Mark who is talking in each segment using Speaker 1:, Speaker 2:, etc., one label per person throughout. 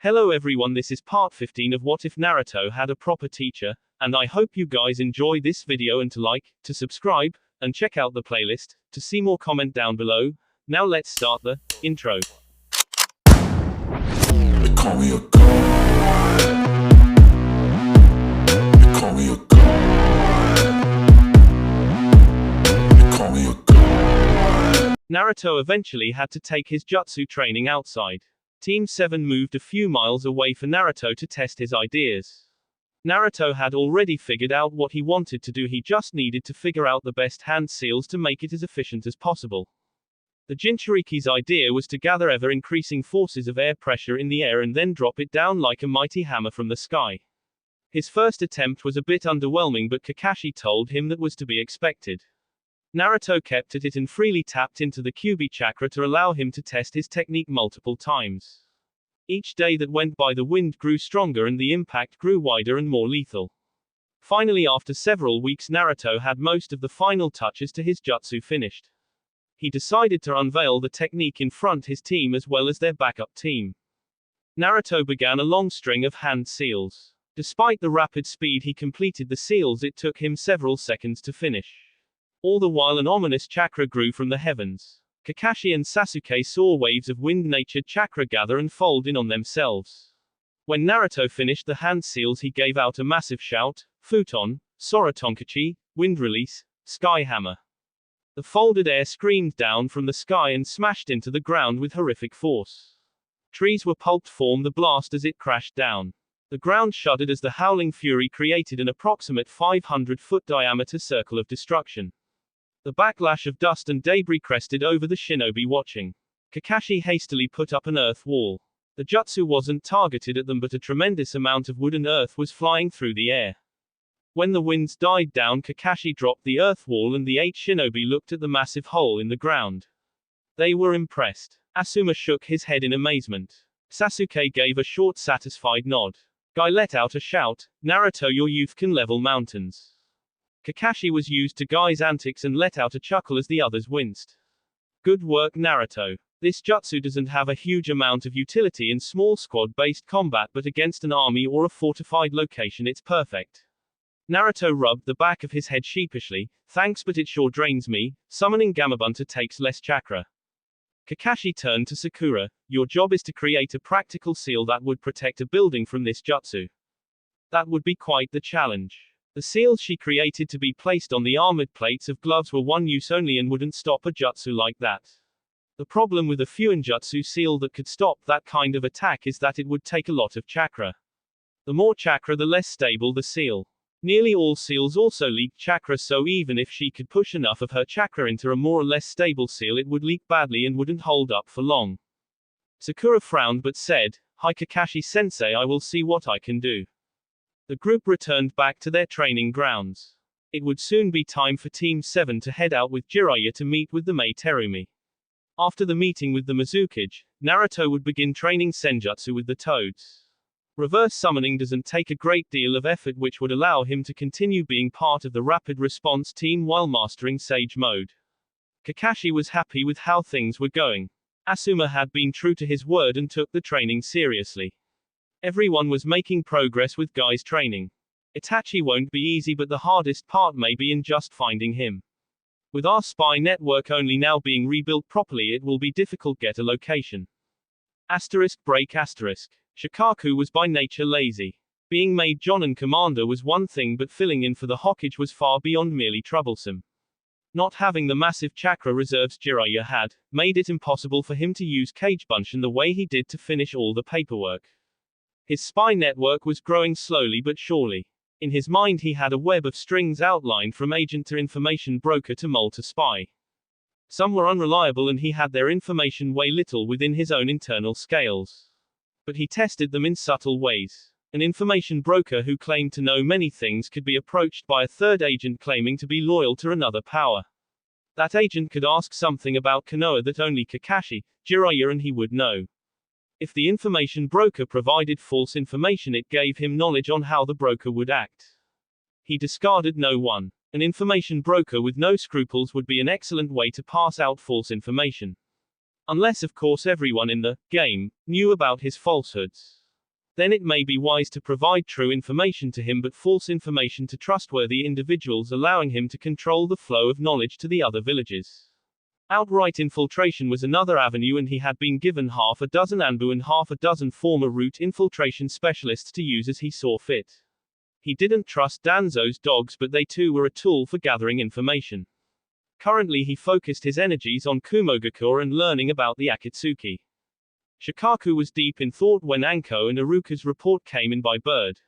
Speaker 1: Hello everyone, this is part 15 of What If Naruto Had a Proper Teacher, and I hope you guys enjoy this video and to like, to subscribe, and check out the playlist, to see more comment down below. Now let's start the intro.
Speaker 2: They call me a god. They call me a god. They call me a god.
Speaker 1: Naruto eventually had to take his jutsu training outside. Team 7 moved a few miles away for Naruto to test his ideas. Naruto had already figured out what he wanted to do, he just needed to figure out the best hand seals to make it as efficient as possible. The Jinchuriki's idea was to gather ever-increasing forces of air pressure in the air and then drop it down like a mighty hammer from the sky. His first attempt was a bit underwhelming, but Kakashi told him that was to be expected. Naruto kept at it and freely tapped into the Kyuubi chakra to allow him to test his technique multiple times. Each day that went by, the wind grew stronger and the impact grew wider and more lethal. Finally, after several weeks, Naruto had most of the final touches to his jutsu finished. He decided to unveil the technique in front his team as well as their backup team. Naruto began a long string of hand seals. Despite the rapid speed he completed the seals, it took him several seconds to finish. All the while an ominous chakra grew from the heavens. Kakashi and Sasuke saw waves of wind-natured chakra gather and fold in on themselves. When Naruto finished the hand seals, he gave out a massive shout, "Futon, Sora Tonkachi, wind release, sky hammer." The folded air screamed down from the sky and smashed into the ground with horrific force. Trees were pulped from the blast as it crashed down. The ground shuddered as the howling fury created an approximate 500-foot diameter circle of destruction. The backlash of dust and debris crested over the shinobi watching. Kakashi hastily put up an earth wall. The jutsu wasn't targeted at them, but a tremendous amount of wood and earth was flying through the air. When the winds died down, Kakashi dropped the earth wall and the 8 shinobi looked at the massive hole in the ground. They were impressed. Asuma shook his head in amazement. Sasuke gave a short satisfied nod. Guy let out a shout, "Naruto, your youth can level mountains." Kakashi was used to Guy's antics and let out a chuckle as the others winced. Good work, Naruto. This jutsu doesn't have a huge amount of utility in small squad-based combat, but against an army or a fortified location it's perfect. Naruto rubbed the back of his head sheepishly. "Thanks, but it sure drains me. Summoning Gamabunta takes less chakra." Kakashi turned to Sakura. "Your job is to create a practical seal that would protect a building from this jutsu." That would be quite the challenge. The seals she created to be placed on the armored plates of gloves were one use only and wouldn't stop a jutsu like that. The problem with a Fuinjutsu seal that could stop that kind of attack is that it would take a lot of chakra. The more chakra, the less stable the seal. Nearly all seals also leak chakra, so even if she could push enough of her chakra into a more or less stable seal, it would leak badly and wouldn't hold up for long. Sakura frowned but said, "Hi Kakashi-sensei, I will see what I can do." The group returned back to their training grounds. It would soon be time for Team 7 to head out with Jiraiya to meet with the Mei Terumi. After the meeting with the Mizukage, Naruto would begin training Senjutsu with the Toads. Reverse summoning doesn't take a great deal of effort, which would allow him to continue being part of the rapid response team while mastering Sage mode. Kakashi was happy with how things were going. Asuma had been true to his word and took the training seriously. Everyone was making progress with Guy's training. Itachi won't be easy, but the hardest part may be in just finding him. With our spy network only now being rebuilt properly, it will be difficult get a location. Break. Shikaku was by nature lazy. Being made Jonin commander was one thing, but filling in for the Hokage was far beyond merely troublesome. Not having the massive chakra reserves Jiraiya had, made it impossible for him to use Kagebunshin the way he did to finish all the paperwork. His spy network was growing slowly but surely. In his mind he had a web of strings outlined from agent to information broker to mole to spy. Some were unreliable and he had their information weigh little within his own internal scales. But he tested them in subtle ways. An information broker who claimed to know many things could be approached by a third agent claiming to be loyal to another power. That agent could ask something about Konoha that only Kakashi, Jiraiya and he would know. If the information broker provided false information, it gave him knowledge on how the broker would act. He discarded no one. An information broker with no scruples would be an excellent way to pass out false information. Unless, of course, everyone in the game knew about his falsehoods. Then it may be wise to provide true information to him but false information to trustworthy individuals, allowing him to control the flow of knowledge to the other villages. Outright infiltration was another avenue, and he had been given half a dozen Anbu and half a dozen former route infiltration specialists to use as he saw fit. He didn't trust Danzo's dogs, but they too were a tool for gathering information. Currently he focused his energies on Kumogakure and learning about the Akatsuki. Shikaku was deep in thought when Anko and Iruka's report came in by bird.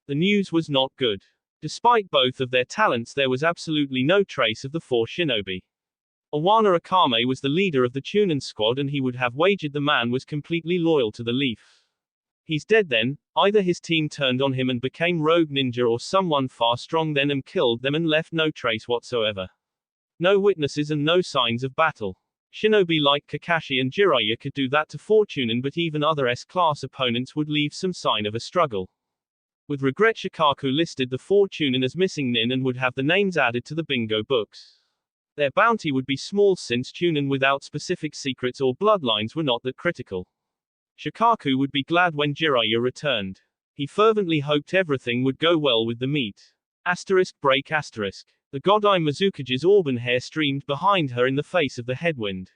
Speaker 1: The news was not good. Despite both of their talents, there was absolutely no trace of the four shinobi. Awana Akame was the leader of the Chunin squad, and he would have wagered the man was completely loyal to the Leaf. He's dead then. Either his team turned on him and became rogue ninja, or someone far strong than him killed them and left no trace whatsoever. No witnesses and no signs of battle. Shinobi like Kakashi and Jiraiya could do that to Fortunen, but even other S-class opponents would leave some sign of a struggle. With regret, Shikaku listed the Fortunen as missing nin and would have the names added to the bingo books. Their bounty would be small since Chunin without specific secrets or bloodlines were not that critical. Shikaku would be glad when Jiraiya returned. He fervently hoped everything would go well with the meet. Break. The Godai Mizukage's auburn hair streamed behind her in the face of the headwind.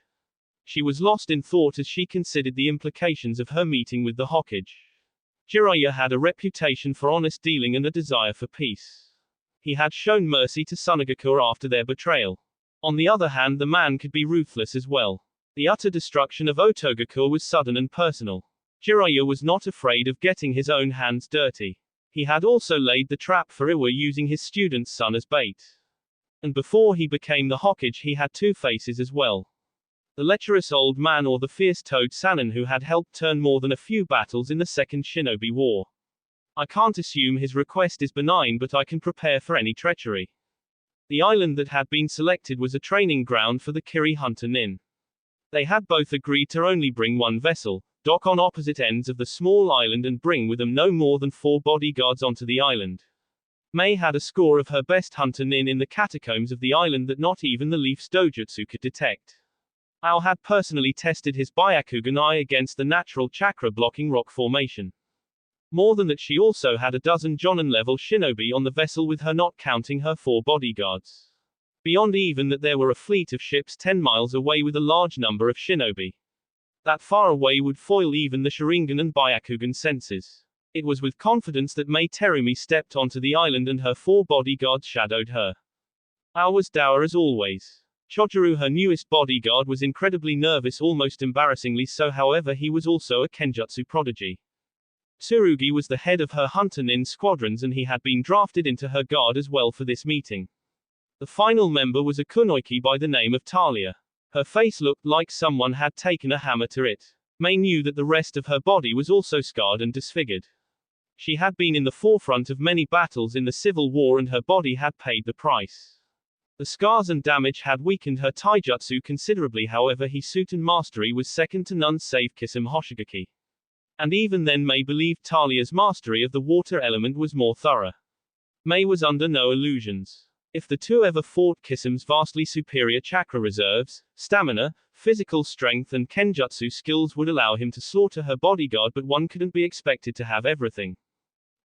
Speaker 1: She was lost in thought as she considered the implications of her meeting with the Hokage. Jiraiya had a reputation for honest dealing and a desire for peace. He had shown mercy to Sunagakure after their betrayal. On the other hand, the man could be ruthless as well. The utter destruction of Otogakure was sudden and personal. Jiraiya was not afraid of getting his own hands dirty. He had also laid the trap for Iwa using his student's son as bait. And before he became the Hokage, he had two faces as well. The lecherous old man, or the fierce toad Sannin, who had helped turn more than a few battles in the Second Shinobi War. I can't assume his request is benign, but I can prepare for any treachery. The island that had been selected was a training ground for the Kiri Hunter Nin. They had both agreed to only bring one vessel, dock on opposite ends of the small island, and bring with them no more than 4 bodyguards onto the island. Mei had a score of her best hunter nin in the catacombs of the island that not even the Leaf's dojutsu could detect. Ao had personally tested his Byakugan eye against the natural chakra-blocking rock formation. More than that, she also had a dozen Jonin-level shinobi on the vessel with her, not counting her 4 bodyguards. Beyond even that, there were a fleet of ships 10 miles away with a large number of shinobi. That far away would foil even the Sharingan and Byakugan senses. It was with confidence that Mei Terumi stepped onto the island and her 4 bodyguards shadowed her. Ao was dour as always. Chojiru, her newest bodyguard, was incredibly nervous, almost embarrassingly so. However, he was also a kenjutsu prodigy. Tsurugi was the head of her hunter nin squadrons, and he had been drafted into her guard as well for this meeting. The final member was a kunoichi by the name of Talia. Her face looked like someone had taken a hammer to it. Mei knew that the rest of her body was also scarred and disfigured. She had been in the forefront of many battles in the Civil War, and her body had paid the price. The scars and damage had weakened her taijutsu considerably. However, Hisuten mastery was second to none save Kisame Hoshigaki. And even then, Mei believed Talia's mastery of the water element was more thorough. Mei was under no illusions. If the two ever fought, Kisame's vastly superior chakra reserves, stamina, physical strength, and kenjutsu skills would allow him to slaughter her bodyguard, but one couldn't be expected to have everything.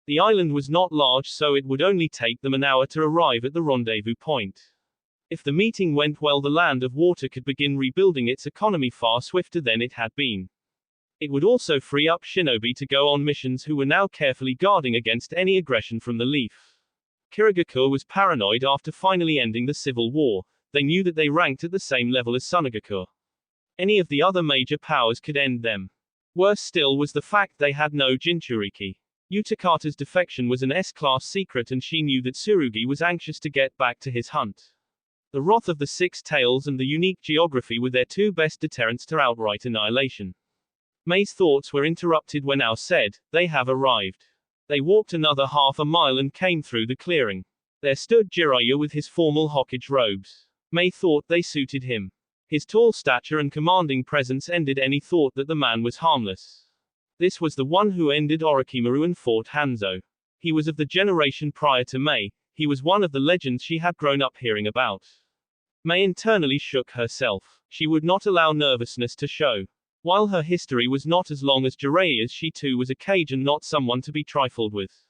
Speaker 1: The island was not large, so it would only take them an hour to arrive at the rendezvous point. If the meeting went well, the Land of Water could begin rebuilding its economy far swifter than it had been. It would also free up shinobi to go on missions who were now carefully guarding against any aggression from the Leaf. Kirigakure was paranoid after finally ending the Civil War. They knew that they ranked at the same level as Sunagakure. Any of the other major powers could end them. Worse still was the fact they had no Jinchuriki. Utakata's defection was an S-class secret, and she knew that Tsurugi was anxious to get back to his hunt. The wrath of the 6 tails and the unique geography were their 2 best deterrents to outright annihilation. Mei's thoughts were interrupted when Ao said, "They have arrived." They walked another half a mile and came through the clearing. There stood Jiraiya with his formal Hokage robes. Mei thought they suited him. His tall stature and commanding presence ended any thought that the man was harmless. This was the one who ended Orochimaru and fought Hanzo. He was of the generation prior to Mei. He was one of the legends she had grown up hearing about. Mei internally shook herself. She would not allow nervousness to show. While her history was not as long as Jiraiya's, she too was a Kajin, not someone to be trifled with.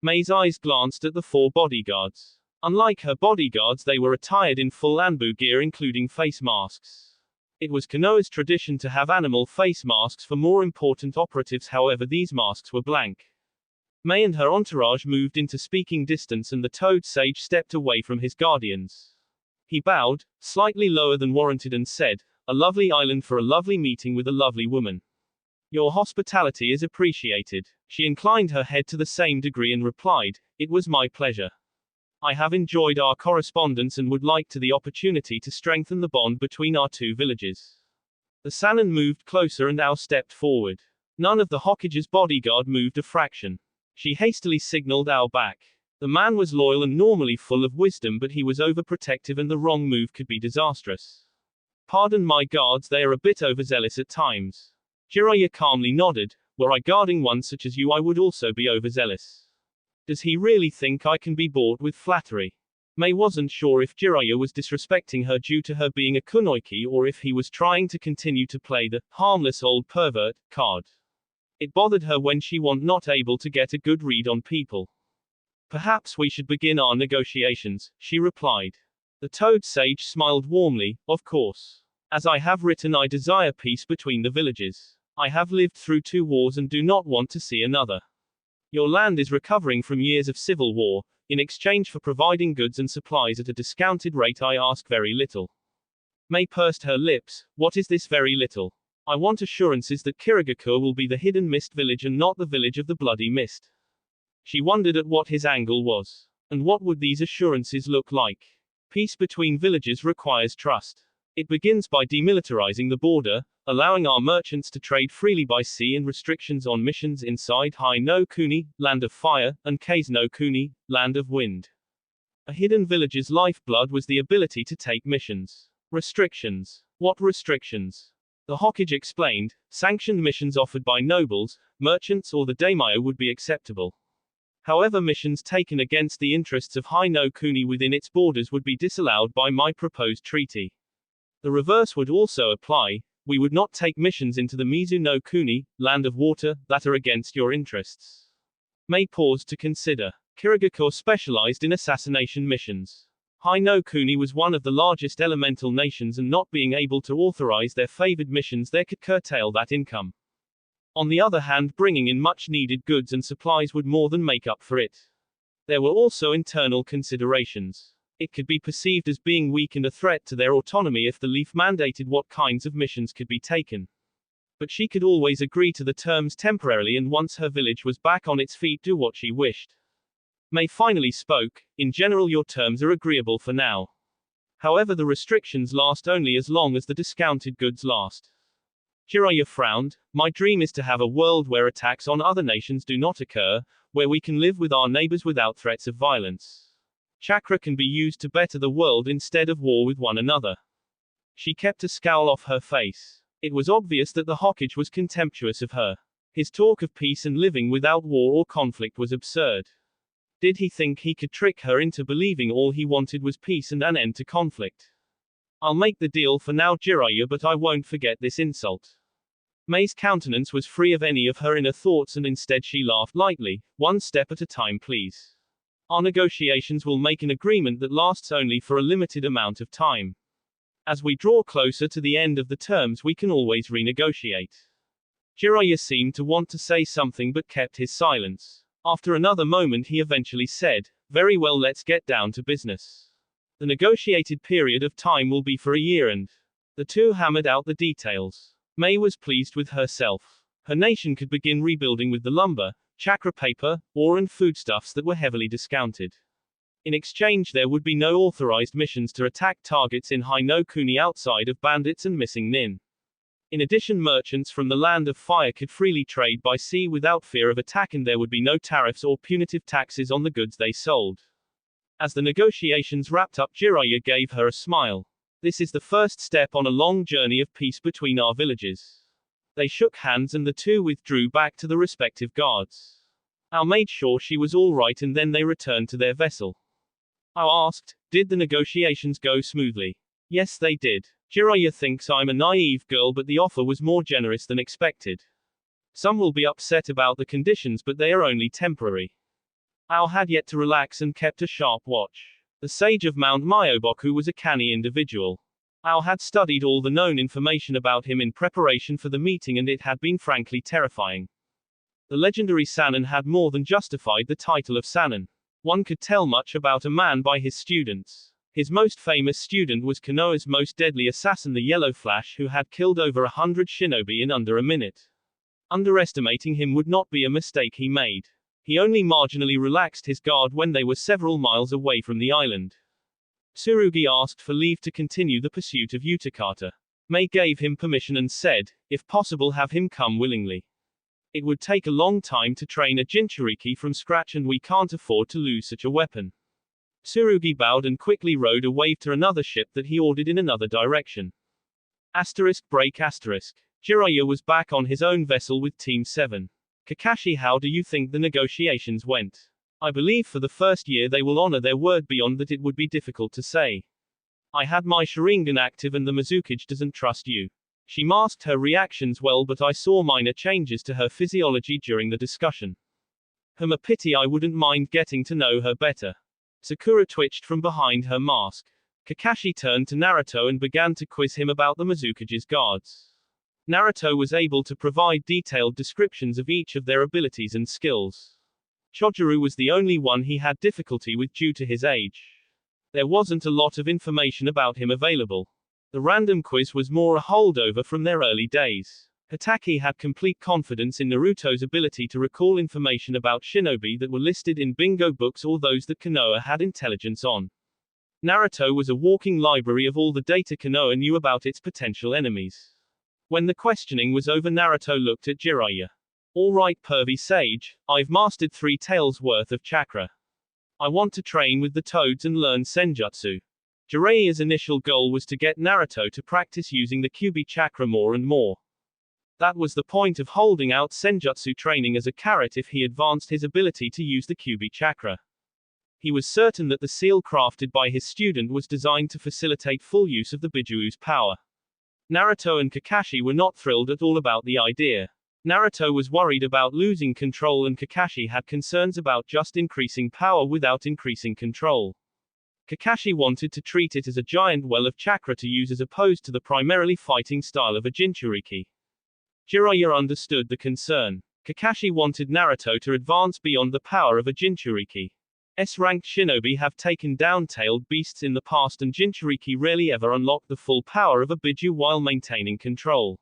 Speaker 1: Mei's eyes glanced at the 4 bodyguards. Unlike her bodyguards, they were attired in full Anbu gear including face masks. It was Konoha's tradition to have animal face masks for more important operatives, however these masks were blank. Mei and her entourage moved into speaking distance and the Toad Sage stepped away from his guardians. He bowed, slightly lower than warranted, and said, "A lovely island for a lovely meeting with a lovely woman. Your hospitality is appreciated." She inclined her head to the same degree and replied, "It was my pleasure. I have enjoyed our correspondence and would like to the opportunity to strengthen the bond between our 2 villages." The Sannin moved closer and Ao stepped forward. None of the Hokage's bodyguard moved a fraction. She hastily signaled Ao back. The man was loyal and normally full of wisdom, but he was overprotective and the wrong move could be disastrous. "Pardon my guards, they are a bit overzealous at times." Jiraiya calmly nodded. "Were I guarding one such as you, I would also be overzealous. Does he really think I can be bought with flattery?" Mei wasn't sure if Jiraiya was disrespecting her due to her being a kunoichi or if he was trying to continue to play the harmless old pervert card. It bothered her when she was not able to get a good read on people. "Perhaps we should begin our negotiations," she replied. The Toad Sage smiled warmly. "Of course. As I have written, I desire peace between the villages. I have lived through 2 wars and do not want to see another. Your land is recovering from years of civil war. In exchange for providing goods and supplies at a discounted rate, I ask very little." Mei pursed her lips. "What is this very little? I want assurances that Kirigakure will be the hidden mist village and not the village of the bloody mist." She wondered at what his angle was. And what would these assurances look like? Peace between villages requires trust. It begins by demilitarizing the border, allowing our merchants to trade freely by sea, and restrictions on missions inside Hai no Kuni, Land of Fire, and Kase no Kuni, Land of Wind. A hidden village's lifeblood was the ability to take missions. Restrictions. What restrictions? The Hokage explained. Sanctioned missions offered by nobles, merchants, or the daimyo would be acceptable. However, missions taken against the interests of Hai no Kuni within its borders would be disallowed by my proposed treaty. The reverse would also apply. We would not take missions into the Mizu no Kuni, Land of Water, that are against your interests. Mei paused to consider. Kirigakure specialized in assassination missions. Hai no Kuni was one of the largest elemental nations, and not being able to authorize their favored missions there could curtail that income. On the other hand, bringing in much needed goods and supplies would more than make up for it. There were also internal considerations. It could be perceived as being weak and a threat to their autonomy if the Leaf mandated what kinds of missions could be taken. But she could always agree to the terms temporarily, and once her village was back on its feet, do what she wished. Mei finally spoke. "In general, your terms are agreeable for now. However, the restrictions last only as long as the discounted goods last." Jiraiya frowned. "My dream is to have a world where attacks on other nations do not occur, where we can live with our neighbors without threats of violence. Chakra can be used to better the world instead of war with one another." She kept a scowl off her face. It was obvious that the Hokage was contemptuous of her. His talk of peace and living without war or conflict was absurd. Did he think he could trick her into believing all he wanted was peace and an end to conflict? "I'll make the deal for now, Jiraiya, but I won't forget this insult." Mei's countenance was free of any of her inner thoughts, and instead she laughed lightly. "One step at a time, please. Our negotiations will make an agreement that lasts only for a limited amount of time. As we draw closer to the end of the terms, we can always renegotiate." Jiraiya seemed to want to say something but kept his silence. After another moment, he eventually said, "Very well, let's get down to business. The negotiated period of time will be for a year," and the two hammered out the details. Mei was pleased with herself. Her nation could begin rebuilding with the lumber, chakra paper, ore, and foodstuffs that were heavily discounted. In exchange, there would be no authorized missions to attack targets in Hai no Kuni outside of bandits and missing nin. In addition, merchants from the Land of Fire could freely trade by sea without fear of attack, and there would be no tariffs or punitive taxes on the goods they sold. As the negotiations wrapped up, Jiraiya gave her a smile. "This is the first step on a long journey of peace between our villages." They shook hands and the two withdrew back to the respective guards. Ao made sure she was all right, and then they returned to their vessel. Ao asked, "Did the negotiations go smoothly?" "Yes, they did. Jiraiya thinks I'm a naive girl, but the offer was more generous than expected. Some will be upset about the conditions, but they are only temporary. Ao had yet to relax and kept a sharp watch. The sage of Mount Myoboku was a canny individual. Ao had studied all the known information about him in preparation for the meeting, and it had been frankly terrifying. The legendary Sannin had more than justified the title of Sannin. One could tell much about a man by his students. His most famous student was Konoha's most deadly assassin, the Yellow Flash, who had killed over 100 shinobi in under a minute. Underestimating him would not be a mistake he made. He only marginally relaxed his guard when they were several miles away from the island. Tsurugi asked for leave to continue the pursuit of Utakata. Mei gave him permission and said, if possible, have him come willingly. It would take a long time to train a Jinchuriki from scratch, and we can't afford to lose such a weapon. Tsurugi bowed and quickly rowed away to another ship that he ordered in another direction. Break. Jiraiya was back on his own vessel with Team 7. Kakashi, how do you think the negotiations went? I believe for the first year they will honor their word, beyond that it would be difficult to say. I had my Sharingan active and the Mizukage doesn't trust you. She masked her reactions well, but I saw minor changes to her physiology during the discussion. A pity, I wouldn't mind getting to know her better. Sakura twitched from behind her mask. Kakashi turned to Naruto and began to quiz him about the Mizukage's guards. Naruto was able to provide detailed descriptions of each of their abilities and skills. Chojuru was the only one he had difficulty with due to his age. There wasn't a lot of information about him available. The random quiz was more a holdover from their early days. Hatake had complete confidence in Naruto's ability to recall information about shinobi that were listed in bingo books or those that Konoha had intelligence on. Naruto was a walking library of all the data Konoha knew about its potential enemies. When the questioning was over, Naruto looked at Jiraiya. All right, pervy sage, I've mastered 3 taels worth of chakra. I want to train with the toads and learn senjutsu. Jiraiya's initial goal was to get Naruto to practice using the Kyuubi chakra more and more. That was the point of holding out senjutsu training as a carrot if he advanced his ability to use the Kyuubi chakra. He was certain that the seal crafted by his student was designed to facilitate full use of the Bijuu's power. Naruto and Kakashi were not thrilled at all about the idea. Naruto was worried about losing control, and Kakashi had concerns about just increasing power without increasing control. Kakashi wanted to treat it as a giant well of chakra to use as opposed to the primarily fighting style of a Jinchuriki. Jiraiya understood the concern. Kakashi wanted Naruto to advance beyond the power of a Jinchuriki. S-ranked shinobi have taken down tailed beasts in the past, and Jinchuriki rarely ever unlocked the full power of a Biju while maintaining control.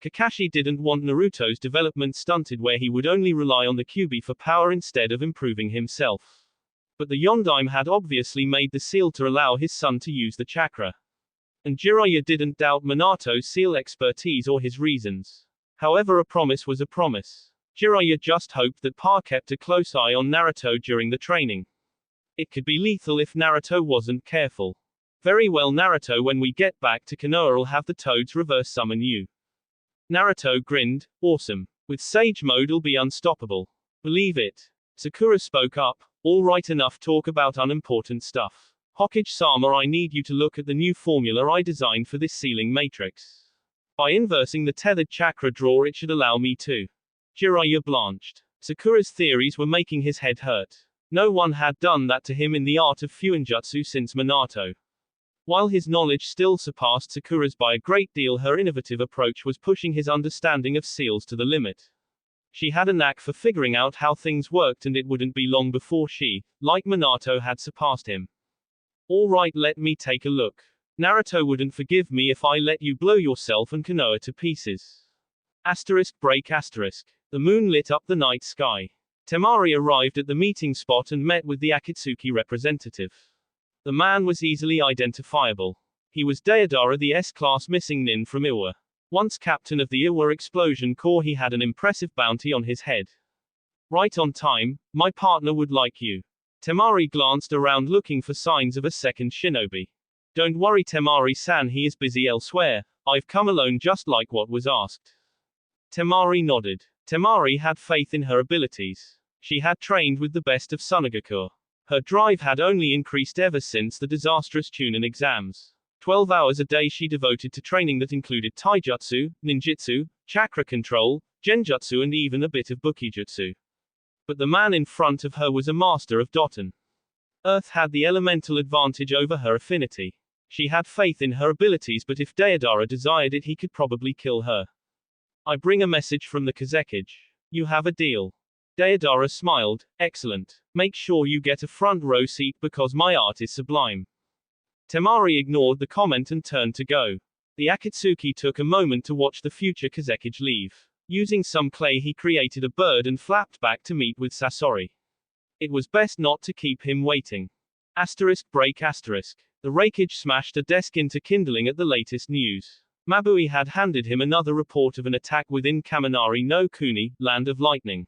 Speaker 1: Kakashi didn't want Naruto's development stunted, where he would only rely on the Kyuubi for power instead of improving himself. But the Yondaime had obviously made the seal to allow his son to use the chakra. And Jiraiya didn't doubt Minato's seal expertise or his reasons. However, a promise was a promise. Jiraiya just hoped that Pa kept a close eye on Naruto during the training. It could be lethal if Naruto wasn't careful. Very well, Naruto, when we get back to Konoha, I'll have the toads reverse summon you. Naruto grinned. Awesome. With Sage Mode, I'll be unstoppable. Believe it. Sakura spoke up. All right, enough talk about unimportant stuff. Hokage-sama, I need you to look at the new formula I designed for this sealing matrix. By inversing the tethered chakra drawer, it should allow me to. Jiraiya blanched. Sakura's theories were making his head hurt. No one had done that to him in the art of Fuinjutsu since Minato. While his knowledge still surpassed Sakura's by a great deal, her innovative approach was pushing his understanding of seals to the limit. She had a knack for figuring out how things worked, and it wouldn't be long before she, like Minato, had surpassed him. All right, let me take a look. Naruto wouldn't forgive me if I let you blow yourself and Konoha to pieces. Break. The moon lit up the night sky. Temari arrived at the meeting spot and met with the Akatsuki representative. The man was easily identifiable. He was Deidara, the S-class missing nin from Iwa. Once captain of the Iwa Explosion Corps, he had an impressive bounty on his head. Right on time, my partner would like you. Temari glanced around looking for signs of a second shinobi. Don't worry, Temari-san, he is busy elsewhere. I've come alone just like what was asked. Temari nodded. Temari had faith in her abilities. She had trained with the best of Sunagakur. Her drive had only increased ever since the disastrous Chunin exams. 12 hours a day she devoted to training that included taijutsu, ninjutsu, chakra control, genjutsu and even a bit of bukijutsu. But the man in front of her was a master of Doton. Earth had the elemental advantage over her affinity. She had faith in her abilities, but if Deodara desired it, he could probably kill her. I bring a message from the Kazekage. You have a deal. Deodara smiled. Excellent. Make sure you get a front row seat because my art is sublime. Temari ignored the comment and turned to go. The Akatsuki took a moment to watch the future Kazekage leave. Using some clay, he created a bird and flapped back to meet with Sasori. It was best not to keep him waiting. Break. The Raikage smashed a desk into kindling at the latest news. Mabui had handed him another report of an attack within Kaminari no Kuni, Land of Lightning.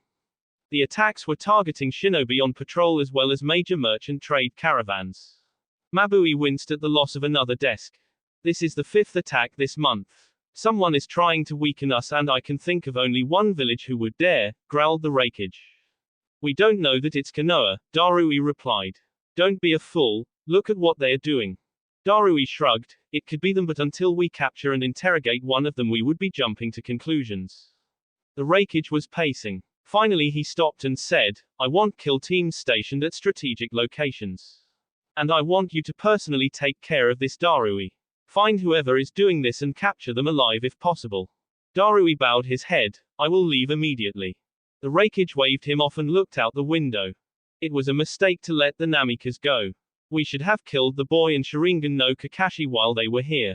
Speaker 1: The attacks were targeting shinobi on patrol as well as major merchant trade caravans. Mabui winced at the loss of another desk. This is the 5th attack this month. Someone is trying to weaken us and I can think of only one village who would dare, growled the Raikage. We don't know that it's Konoha, Darui replied. Don't be a fool, look at what they are doing. Darui shrugged, it could be them, but until we capture and interrogate one of them we would be jumping to conclusions. The Raikage was pacing. Finally he stopped and said, I want kill teams stationed at strategic locations. And I want you to personally take care of this Darui. Find whoever is doing this and capture them alive if possible. Darui bowed his head, I will leave immediately. The Raikage waved him off and looked out the window. It was a mistake to let the Namikas go. We should have killed the boy and Sharingan no Kakashi while they were here.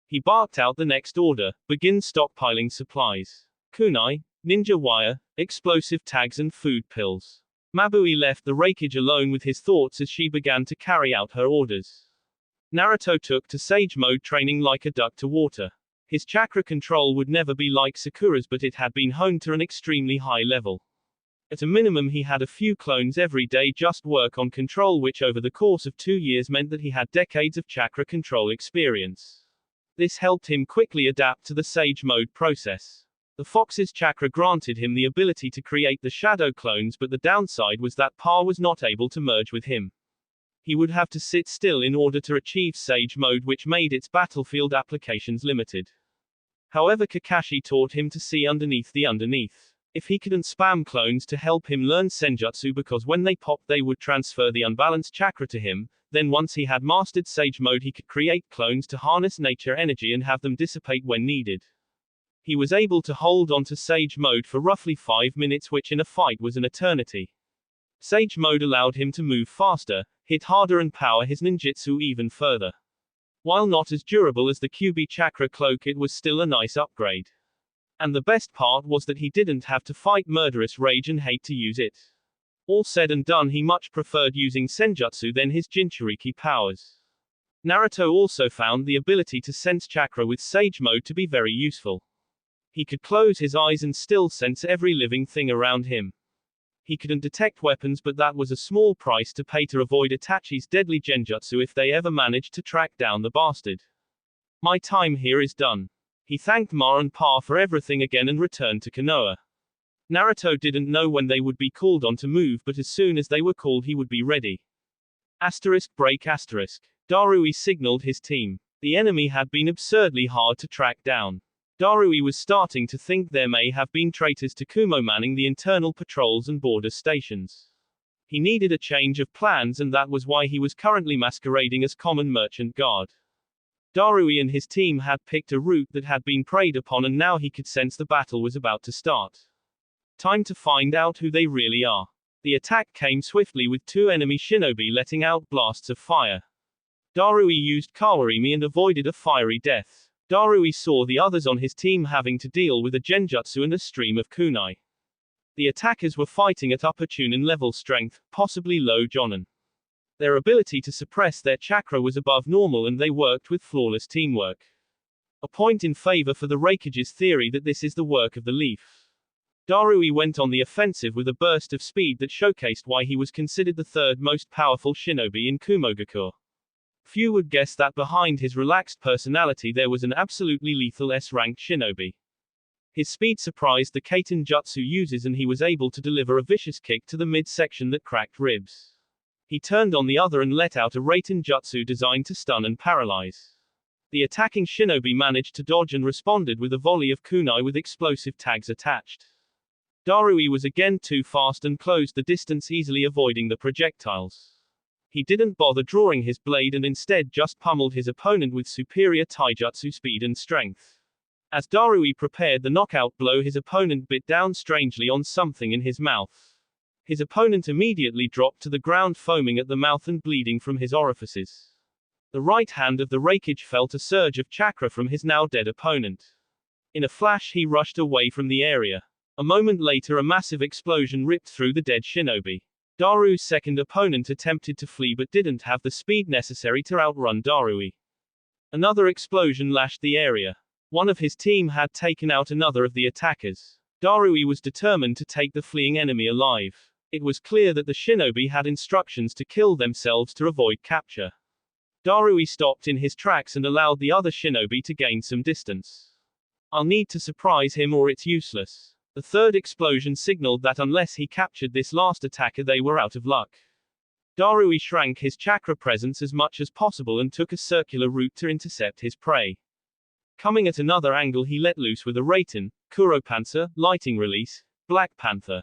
Speaker 1: He barked out the next order, begin stockpiling supplies. Kunai, ninja wire, explosive tags and food pills. Mabui left the Raikage alone with his thoughts as she began to carry out her orders. Naruto took to Sage Mode training like a duck to water. His chakra control would never be like Sakura's, but it had been honed to an extremely high level. At a minimum he had a few clones every day just work on control, which over the course of 2 years meant that he had decades of chakra control experience. This helped him quickly adapt to the Sage Mode process. The Fox's chakra granted him the ability to create the shadow clones, but the downside was that Pa was not able to merge with him. He would have to sit still in order to achieve Sage Mode, which made its battlefield applications limited. However, Kakashi taught him to see underneath the underneath. If he couldn't spam clones to help him learn Senjutsu because when they popped they would transfer the unbalanced chakra to him, then once he had mastered Sage Mode he could create clones to harness nature energy and have them dissipate when needed. He was able to hold on to Sage Mode for roughly 5 minutes, which in a fight was an eternity. Sage Mode allowed him to move faster, hit harder and power his ninjutsu even further. While not as durable as the QB Chakra Cloak, it was still a nice upgrade. And the best part was that he didn't have to fight murderous rage and hate to use it. All said and done, he much preferred using Senjutsu than his Jinchuriki powers. Naruto also found the ability to sense chakra with Sage Mode to be very useful. He could close his eyes and still sense every living thing around him. He couldn't detect weapons, but that was a small price to pay to avoid Itachi's deadly genjutsu if they ever managed to track down the bastard. My time here is done. He thanked Ma and Pa for everything again and returned to Konoha. Naruto didn't know when they would be called on to move, but as soon as they were called he would be ready. Break. Darui signaled his team. The enemy had been absurdly hard to track down. Darui was starting to think there may have been traitors to Kumo manning the internal patrols and border stations. He needed a change of plans, and that was why he was currently masquerading as common merchant guard. Darui and his team had picked a route that had been preyed upon, and now he could sense the battle was about to start. Time to find out who they really are. The attack came swiftly, with 2 enemy shinobi letting out blasts of fire. Darui used Kawarimi and avoided a fiery death. Darui saw the others on his team having to deal with a genjutsu and a stream of kunai. The attackers were fighting at upper Chunin level strength, possibly low Jonin. Their ability to suppress their chakra was above normal and they worked with flawless teamwork. A point in favor for the Raikage's theory that this is the work of the leaf. Darui went on the offensive with a burst of speed that showcased why he was considered the 3rd most powerful shinobi in Kumogakur. Few would guess that behind his relaxed personality there was an absolutely lethal S-rank shinobi. His speed surprised the Kaiten Jutsu users and he was able to deliver a vicious kick to the midsection that cracked ribs. He turned on the other and let out a Raiten jutsu designed to stun and paralyze. The attacking shinobi managed to dodge and responded with a volley of kunai with explosive tags attached. Darui was again too fast and closed the distance, easily avoiding the projectiles. He didn't bother drawing his blade and instead just pummeled his opponent with superior taijutsu speed and strength. As Darui prepared the knockout blow, his opponent bit down strangely on something in his mouth. His opponent immediately dropped to the ground, foaming at the mouth and bleeding from his orifices. The right hand of the Raikage felt a surge of chakra from his now dead opponent. In a flash, he rushed away from the area. A moment later, a massive explosion ripped through the dead shinobi. Daru's second opponent attempted to flee but didn't have the speed necessary to outrun Darui. Another explosion lashed the area. One of his team had taken out another of the attackers. Darui was determined to take the fleeing enemy alive. It was clear that the shinobi had instructions to kill themselves to avoid capture. Darui stopped in his tracks and allowed the other shinobi to gain some distance. I'll need to surprise him or it's useless. The third explosion signaled that unless he captured this last attacker, they were out of luck. Darui shrank his chakra presence as much as possible and took a circular route to intercept his prey. Coming at another angle, he let loose with a Raiten, Kuropanzer, Lighting Release, Black Panther.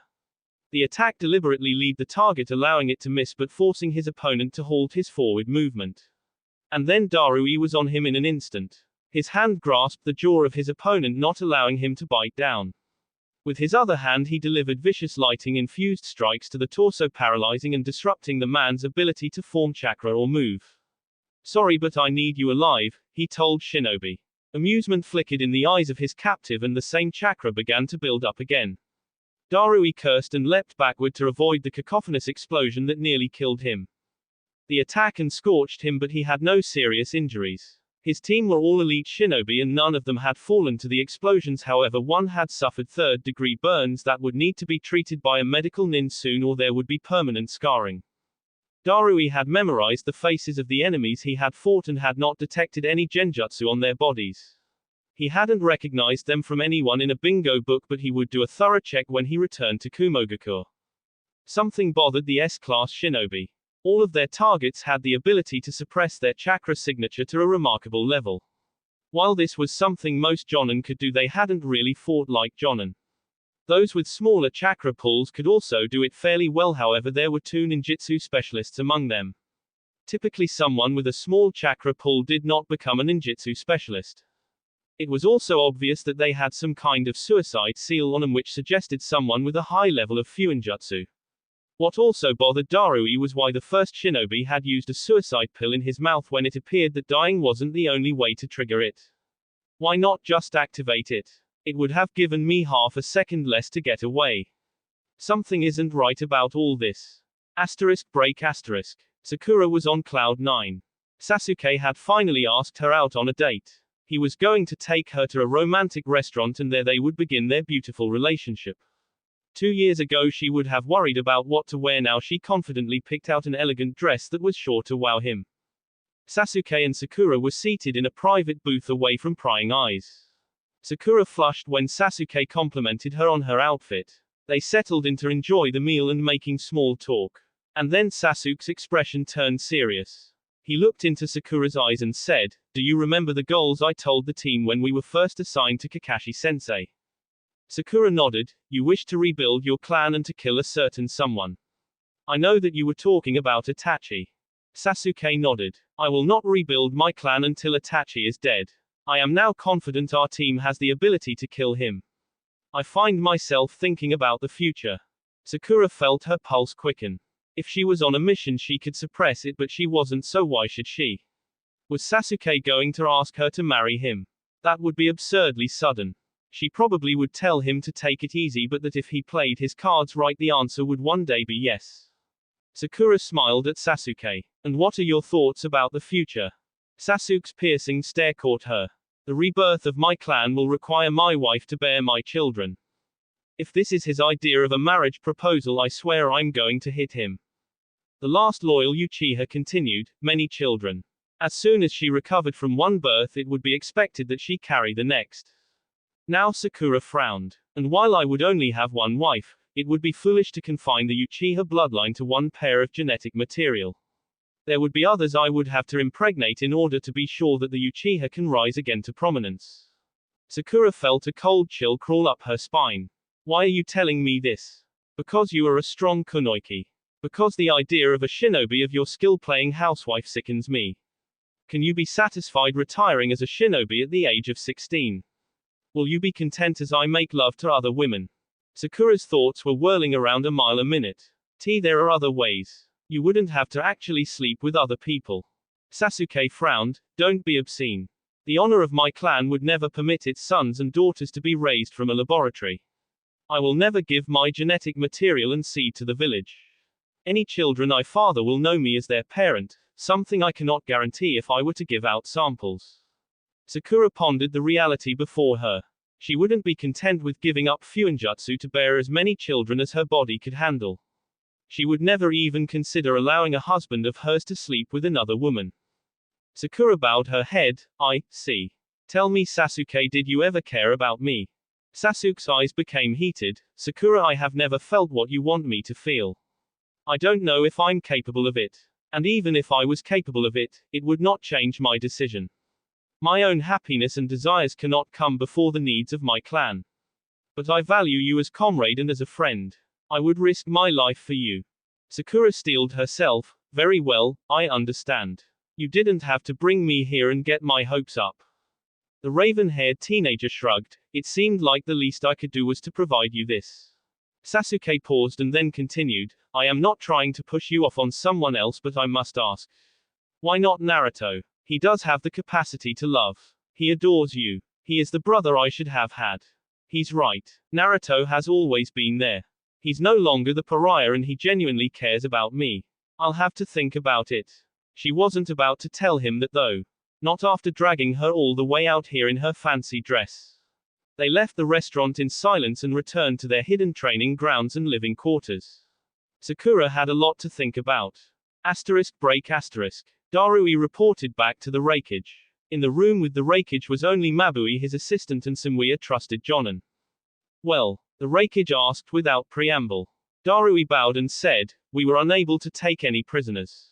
Speaker 1: The attack deliberately lead the target, allowing it to miss but forcing his opponent to halt his forward movement. And then Darui was on him in an instant. His hand grasped the jaw of his opponent, not allowing him to bite down. With his other hand, he delivered vicious lighting-infused strikes to the torso, paralyzing and disrupting the man's ability to form chakra or move. Sorry, but I need you alive, he told Shinobi. Amusement flickered in the eyes of his captive and the same chakra began to build up again. Darui cursed and leapt backward to avoid the cacophonous explosion that nearly killed him. The attack scorched him, but he had no serious injuries. His team were all elite shinobi and none of them had fallen to the explosions. However, one had suffered third-degree burns that would need to be treated by a medical nin soon, or there would be permanent scarring. Darui had memorized the faces of the enemies he had fought and had not detected any genjutsu on their bodies. He hadn't recognized them from anyone in a bingo book, but he would do a thorough check when he returned to Kumogakur. Something bothered the S-class shinobi. All of their targets had the ability to suppress their chakra signature to a remarkable level. While this was something most jonin could do, they hadn't really fought like jonin. Those with smaller chakra pools could also do it fairly well. However, there were two ninjutsu specialists among them. Typically, someone with a small chakra pool did not become a ninjutsu specialist. It was also obvious that they had some kind of suicide seal on them, which suggested someone with a high level of fuinjutsu. What also bothered Darui was why the first shinobi had used a suicide pill in his mouth when it appeared that dying wasn't the only way to trigger it. Why not just activate it? It would have given me half a second less to get away. Something isn't right about all this. Break. Sakura was on cloud 9. Sasuke had finally asked her out on a date. He was going to take her to a romantic restaurant and there they would begin their beautiful relationship. 2 years ago she would have worried about what to wear. Now she confidently picked out an elegant dress that was sure to wow him. Sasuke and Sakura were seated in a private booth away from prying eyes. Sakura flushed when Sasuke complimented her on her outfit. They settled in to enjoy the meal and making small talk. And then Sasuke's expression turned serious. He looked into Sakura's eyes and said, "Do you remember the goals I told the team when we were first assigned to Kakashi-sensei?" Sakura nodded. "You wish to rebuild your clan and to kill a certain someone. I know that you were talking about Itachi." Sasuke nodded. "I will not rebuild my clan until Itachi is dead. I am now confident our team has the ability to kill him. I find myself thinking about the future." Sakura felt her pulse quicken. If she was on a mission she could suppress it, but she wasn't, so why should she? Was Sasuke going to ask her to marry him? That would be absurdly sudden. She probably would tell him to take it easy, but that if he played his cards right the answer would one day be yes. Sakura smiled at Sasuke. "And what are your thoughts about the future?" Sasuke's piercing stare caught her. "The rebirth of my clan will require my wife to bear my children. If this is his idea of a marriage proposal, I swear I'm going to hit him." The last loyal Uchiha continued, "Many children. As soon as she recovered from one birth it would be expected that she carry the next." Now Sakura frowned. "And while I would only have one wife, It would be foolish to confine the Uchiha bloodline to one pair of genetic material. There would be others I would have to impregnate in order to be sure that the Uchiha can rise again to prominence. Sakura felt a cold chill crawl up her spine. Why are you telling me this? Because you are a strong kunoichi. Because the idea of a shinobi of your skill playing housewife sickens me. Can you be satisfied retiring as a shinobi at the age of 16? Will you be content as I make love to other women? Sakura's thoughts were whirling around a mile a minute. There are other ways. You wouldn't have to actually sleep with other people. Sasuke frowned. Don't be obscene. The honor of my clan would never permit its sons and daughters to be raised from a laboratory. I will never give my genetic material and seed to the village. Any children I father will know me as their parent, something I cannot guarantee if I were to give out samples. Sakura pondered the reality before her. She wouldn't be content with giving up Fuinjutsu to bear as many children as her body could handle. She would never even consider allowing a husband of hers to sleep with another woman. Sakura bowed her head. I see. Tell me, Sasuke, did you ever care about me? Sasuke's eyes became heated. Sakura, I have never felt what you want me to feel. I don't know if I'm capable of it. And even if I was capable of it, it would not change my decision. My own happiness and desires cannot come before the needs of my clan. But I value you as comrade and as a friend. I would risk my life for you. Sakura steeled herself. Very well, I understand. You didn't have to bring me here and get my hopes up. The raven-haired teenager shrugged. It seemed like the least I could do was to provide you this. Sasuke paused and then continued. I am not trying to push you off on someone else, but I must ask. Why not Naruto? He does have the capacity to love. He adores you. He is the brother I should have had. He's right. Naruto has always been there. He's no longer the pariah and he genuinely cares about me. I'll have to think about it. She wasn't about to tell him that though. Not after dragging her all the way out here in her fancy dress. They left the restaurant in silence and returned to their hidden training grounds and living quarters. Sakura had a lot to think about. Break. Darui reported back to the Reikage. In the room with the Reikage was only Mabui, his assistant, and some trusted Jonin. Well, the Reikage asked without preamble. Darui bowed and said, we were unable to take any prisoners.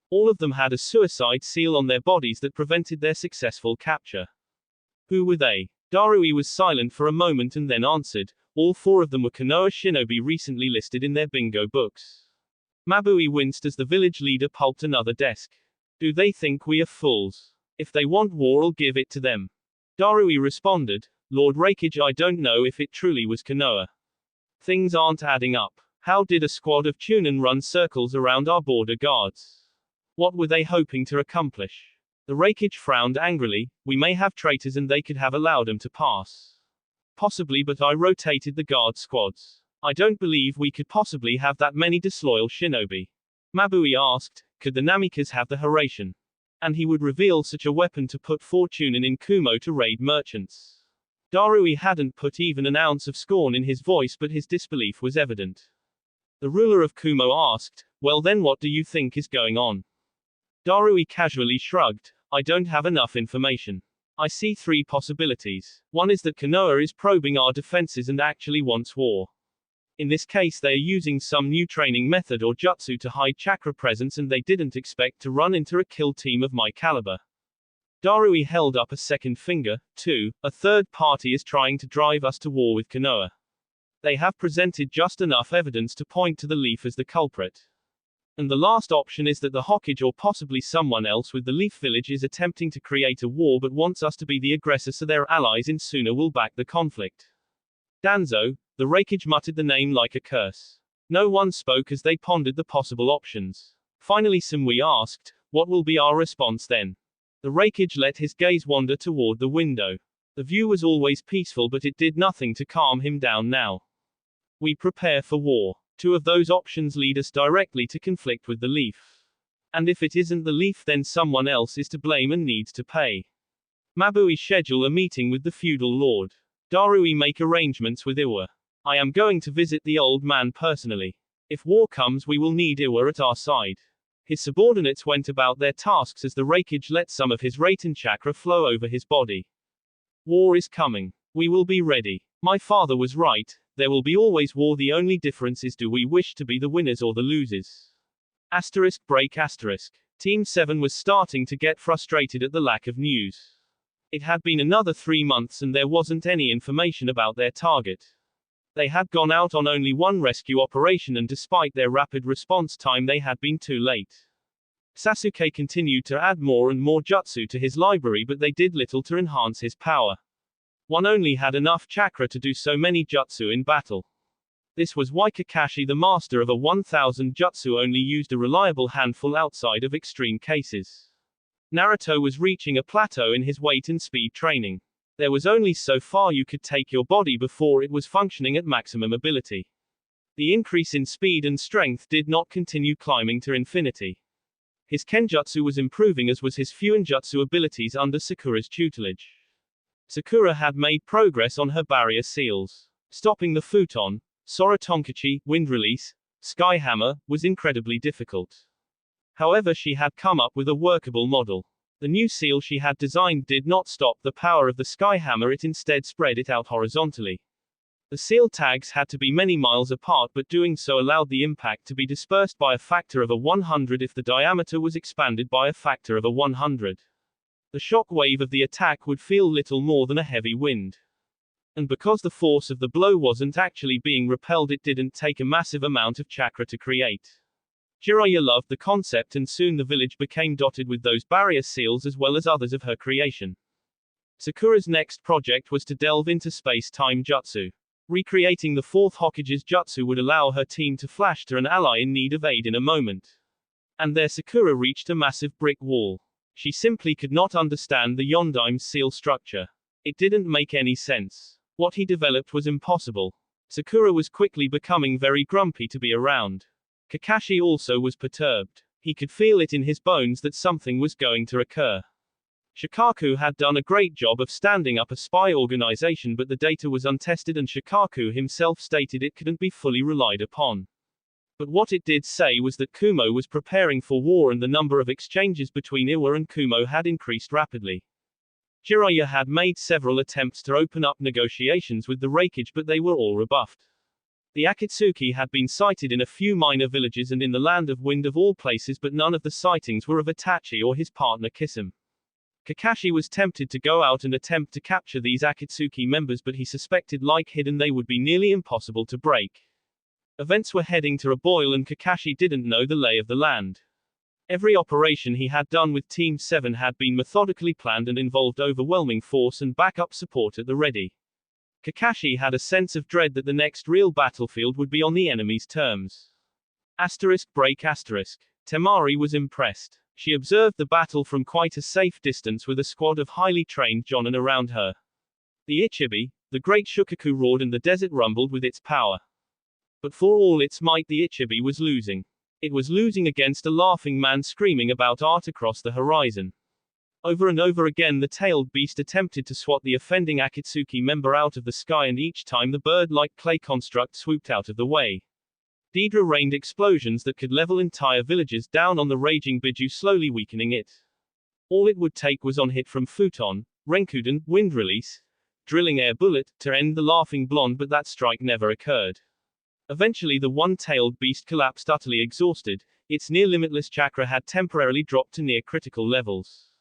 Speaker 1: All of them had a suicide seal on their bodies that prevented their successful capture. Who were they? Darui was silent for a moment and then answered, all 4 of them were Konoha shinobi recently listed in their bingo books. Mabui winced as the village leader pulped another desk. Do they think we are fools? If they want war, I'll give it to them. Darui responded, Lord Reikage, I don't know if it truly was Konoha. Things aren't adding up. How did a squad of Chunin run circles around our border guards? What were they hoping to accomplish? The Reikage frowned angrily. We may have traitors and they could have allowed them to pass. Possibly, but I rotated the guard squads. I don't believe we could possibly have that many disloyal shinobi. Mabui asked, could the Namikas have the Hiraishin? And he would reveal such a weapon to put Chunin in Kumo to raid merchants. Darui hadn't put even an ounce of scorn in his voice, but his disbelief was evident. The ruler of Kumo asked, well then what do you think is going on? Darui casually shrugged, I don't have enough information. I see 3 possibilities. One is that Konoha is probing our defenses and actually wants war. In this case they are using some new training method or jutsu to hide chakra presence and they didn't expect to run into a kill team of my caliber. Darui held up a second finger. 2. A third party is trying to drive us to war with Konoha. They have presented just enough evidence to point to the Leaf as the culprit. And the last option is that the Hokage or possibly someone else with the Leaf village is attempting to create a war but wants us to be the aggressor so their allies in Suna will back the conflict. Danzo, the Reikage muttered the name like a curse. No one spoke as they pondered the possible options. Finally Samui asked, what will be our response then? The Reikage let his gaze wander toward the window. The view was always peaceful but it did nothing to calm him down now. We prepare for war. 2 of those options lead us directly to conflict with the Leaf. And if it isn't the Leaf then someone else is to blame and needs to pay. Mabui schedule a meeting with the feudal lord. Darui make arrangements with Iwa. I am going to visit the old man personally. If war comes we will need Iwa at our side. His subordinates went about their tasks as the Reikage let some of his Raiten chakra flow over his body. War is coming. We will be ready. My father was right. There will be always war, the only difference is do we wish to be the winners or the losers. Break. Team 7 was starting to get frustrated at the lack of news. It had been another 3 months and there wasn't any information about their target. They had gone out on only one rescue operation and despite their rapid response time they had been too late. Sasuke continued to add more and more jutsu to his library but they did little to enhance his power. One only had enough chakra to do so many jutsu in battle. This was why Kakashi, the master of a 1000 jutsu, only used a reliable handful outside of extreme cases. Naruto was reaching a plateau in his weight and speed training. There was only so far you could take your body before it was functioning at maximum ability. The increase in speed and strength did not continue climbing to infinity. His kenjutsu was improving as was his fuinjutsu abilities under Sakura's tutelage. Sakura had made progress on her barrier seals. Stopping the futon, Sora Tonkachi, wind release, sky hammer, was incredibly difficult. However, she had come up with a workable model. The new seal she had designed did not stop the power of the sky hammer, it instead spread it out horizontally. The seal tags had to be many miles apart, but doing so allowed the impact to be dispersed by a factor of 100 if the diameter was expanded by a factor of 100. The shock wave of the attack would feel little more than a heavy wind. And because the force of the blow wasn't actually being repelled, it didn't take a massive amount of chakra to create. Jiraiya loved the concept and soon the village became dotted with those barrier seals as well as others of her creation. Sakura's next project was to delve into space-time jutsu. Recreating the fourth Hokage's jutsu would allow her team to flash to an ally in need of aid in a moment. And there Sakura reached a massive brick wall. She simply could not understand the Yondaime seal structure. It didn't make any sense. What he developed was impossible. Sakura was quickly becoming very grumpy to be around. Kakashi also was perturbed. He could feel it in his bones that something was going to occur. Shikaku had done a great job of standing up a spy organization, but the data was untested and Shikaku himself stated it couldn't be fully relied upon. But what it did say was that Kumo was preparing for war and the number of exchanges between Iwa and Kumo had increased rapidly. Jiraiya had made several attempts to open up negotiations with the Raikage, but they were all rebuffed. The Akatsuki had been sighted in a few minor villages and in the Land of Wind of all places, but none of the sightings were of Itachi or his partner Kisame. Kakashi was tempted to go out and attempt to capture these Akatsuki members, but he suspected like hidden they would be nearly impossible to break. Events were heading to a boil and Kakashi didn't know the lay of the land. Every operation he had done with Team 7 had been methodically planned and involved overwhelming force and backup support at the ready. Kakashi had a sense of dread that the next real battlefield would be on the enemy's terms. Break. Temari was impressed. She observed the battle from quite a safe distance with a squad of highly trained jonin around her. The Ichibi, the great Shukaku, roared and the desert rumbled with its power. But for all its might the Ichibi was losing. It was losing against a laughing man screaming about art across the horizon. Over and over again the tailed beast attempted to swat the offending Akatsuki member out of the sky, and each time the bird-like clay construct swooped out of the way. Deidara rained explosions that could level entire villages down on the raging Biju, slowly weakening it. All it would take was on hit from futon, Renkuden, wind release, drilling air bullet, to end the laughing blonde, but that strike never occurred. Eventually the one-tailed beast collapsed utterly exhausted. Its near-limitless chakra had temporarily dropped to near-critical levels.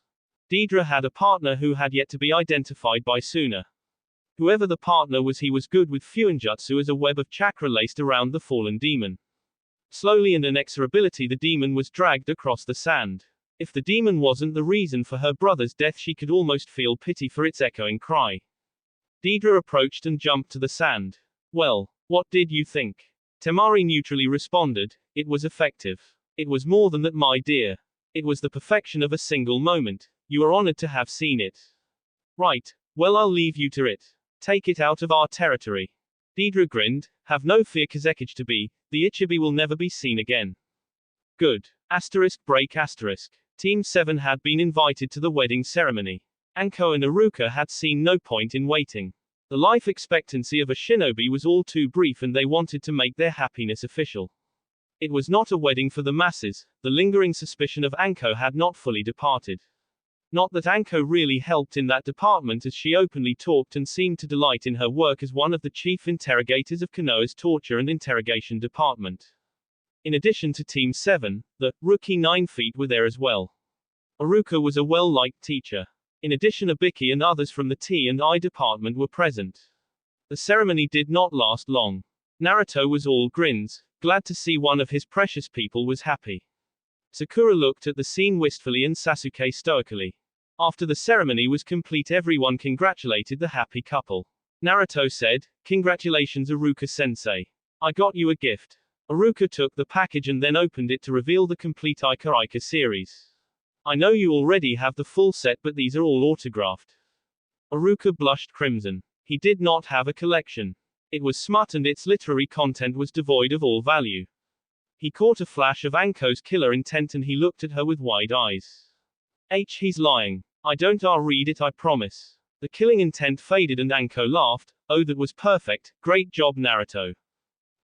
Speaker 1: Deidara had a partner who had yet to be identified by Suna. Whoever the partner was, he was good with fuinjutsu as a web of chakra laced around the fallen demon. Slowly and inexorability the demon was dragged across the sand. If the demon wasn't the reason for her brother's death, she could almost feel pity for its echoing cry. Deidara approached and jumped to the sand. "Well, what did you think?" Temari neutrally responded. "It was effective. It was more than that, my dear. It was the perfection of a single moment. You are honored to have seen it." "Right. Well, I'll leave you to it. Take it out of our territory." Deidara grinned. "Have no fear, Kazekage to be. The Ichibi will never be seen again." Good. Break. Team 7 had been invited to the wedding ceremony. Anko and Iruka had seen no point in waiting. The life expectancy of a shinobi was all too brief and they wanted to make their happiness official. It was not a wedding for the masses. The lingering suspicion of Anko had not fully departed. Not that Anko really helped in that department, as she openly talked and seemed to delight in her work as one of the chief interrogators of Konoha's torture and interrogation department. In addition to Team 7, the rookie 9 feet were there as well. Aruka was a well-liked teacher. In addition, Ibiki and others from the T&I department were present. The ceremony did not last long. Naruto was all grins, glad to see one of his precious people was happy. Sakura looked at the scene wistfully and Sasuke stoically. After the ceremony was complete, everyone congratulated the happy couple. Naruto said, "Congratulations, Aruka-sensei. I got you a gift." Aruka took the package and then opened it to reveal the complete Ica Ica series. "I know you already have the full set, but these are all autographed." Aruka blushed crimson. He did not have a collection. It was smut and its literary content was devoid of all value. He caught a flash of Anko's killer intent and he looked at her with wide eyes. He's lying. I don't read it, I promise. The killing intent faded and Anko laughed. "Oh, that was perfect. Great job, Naruto."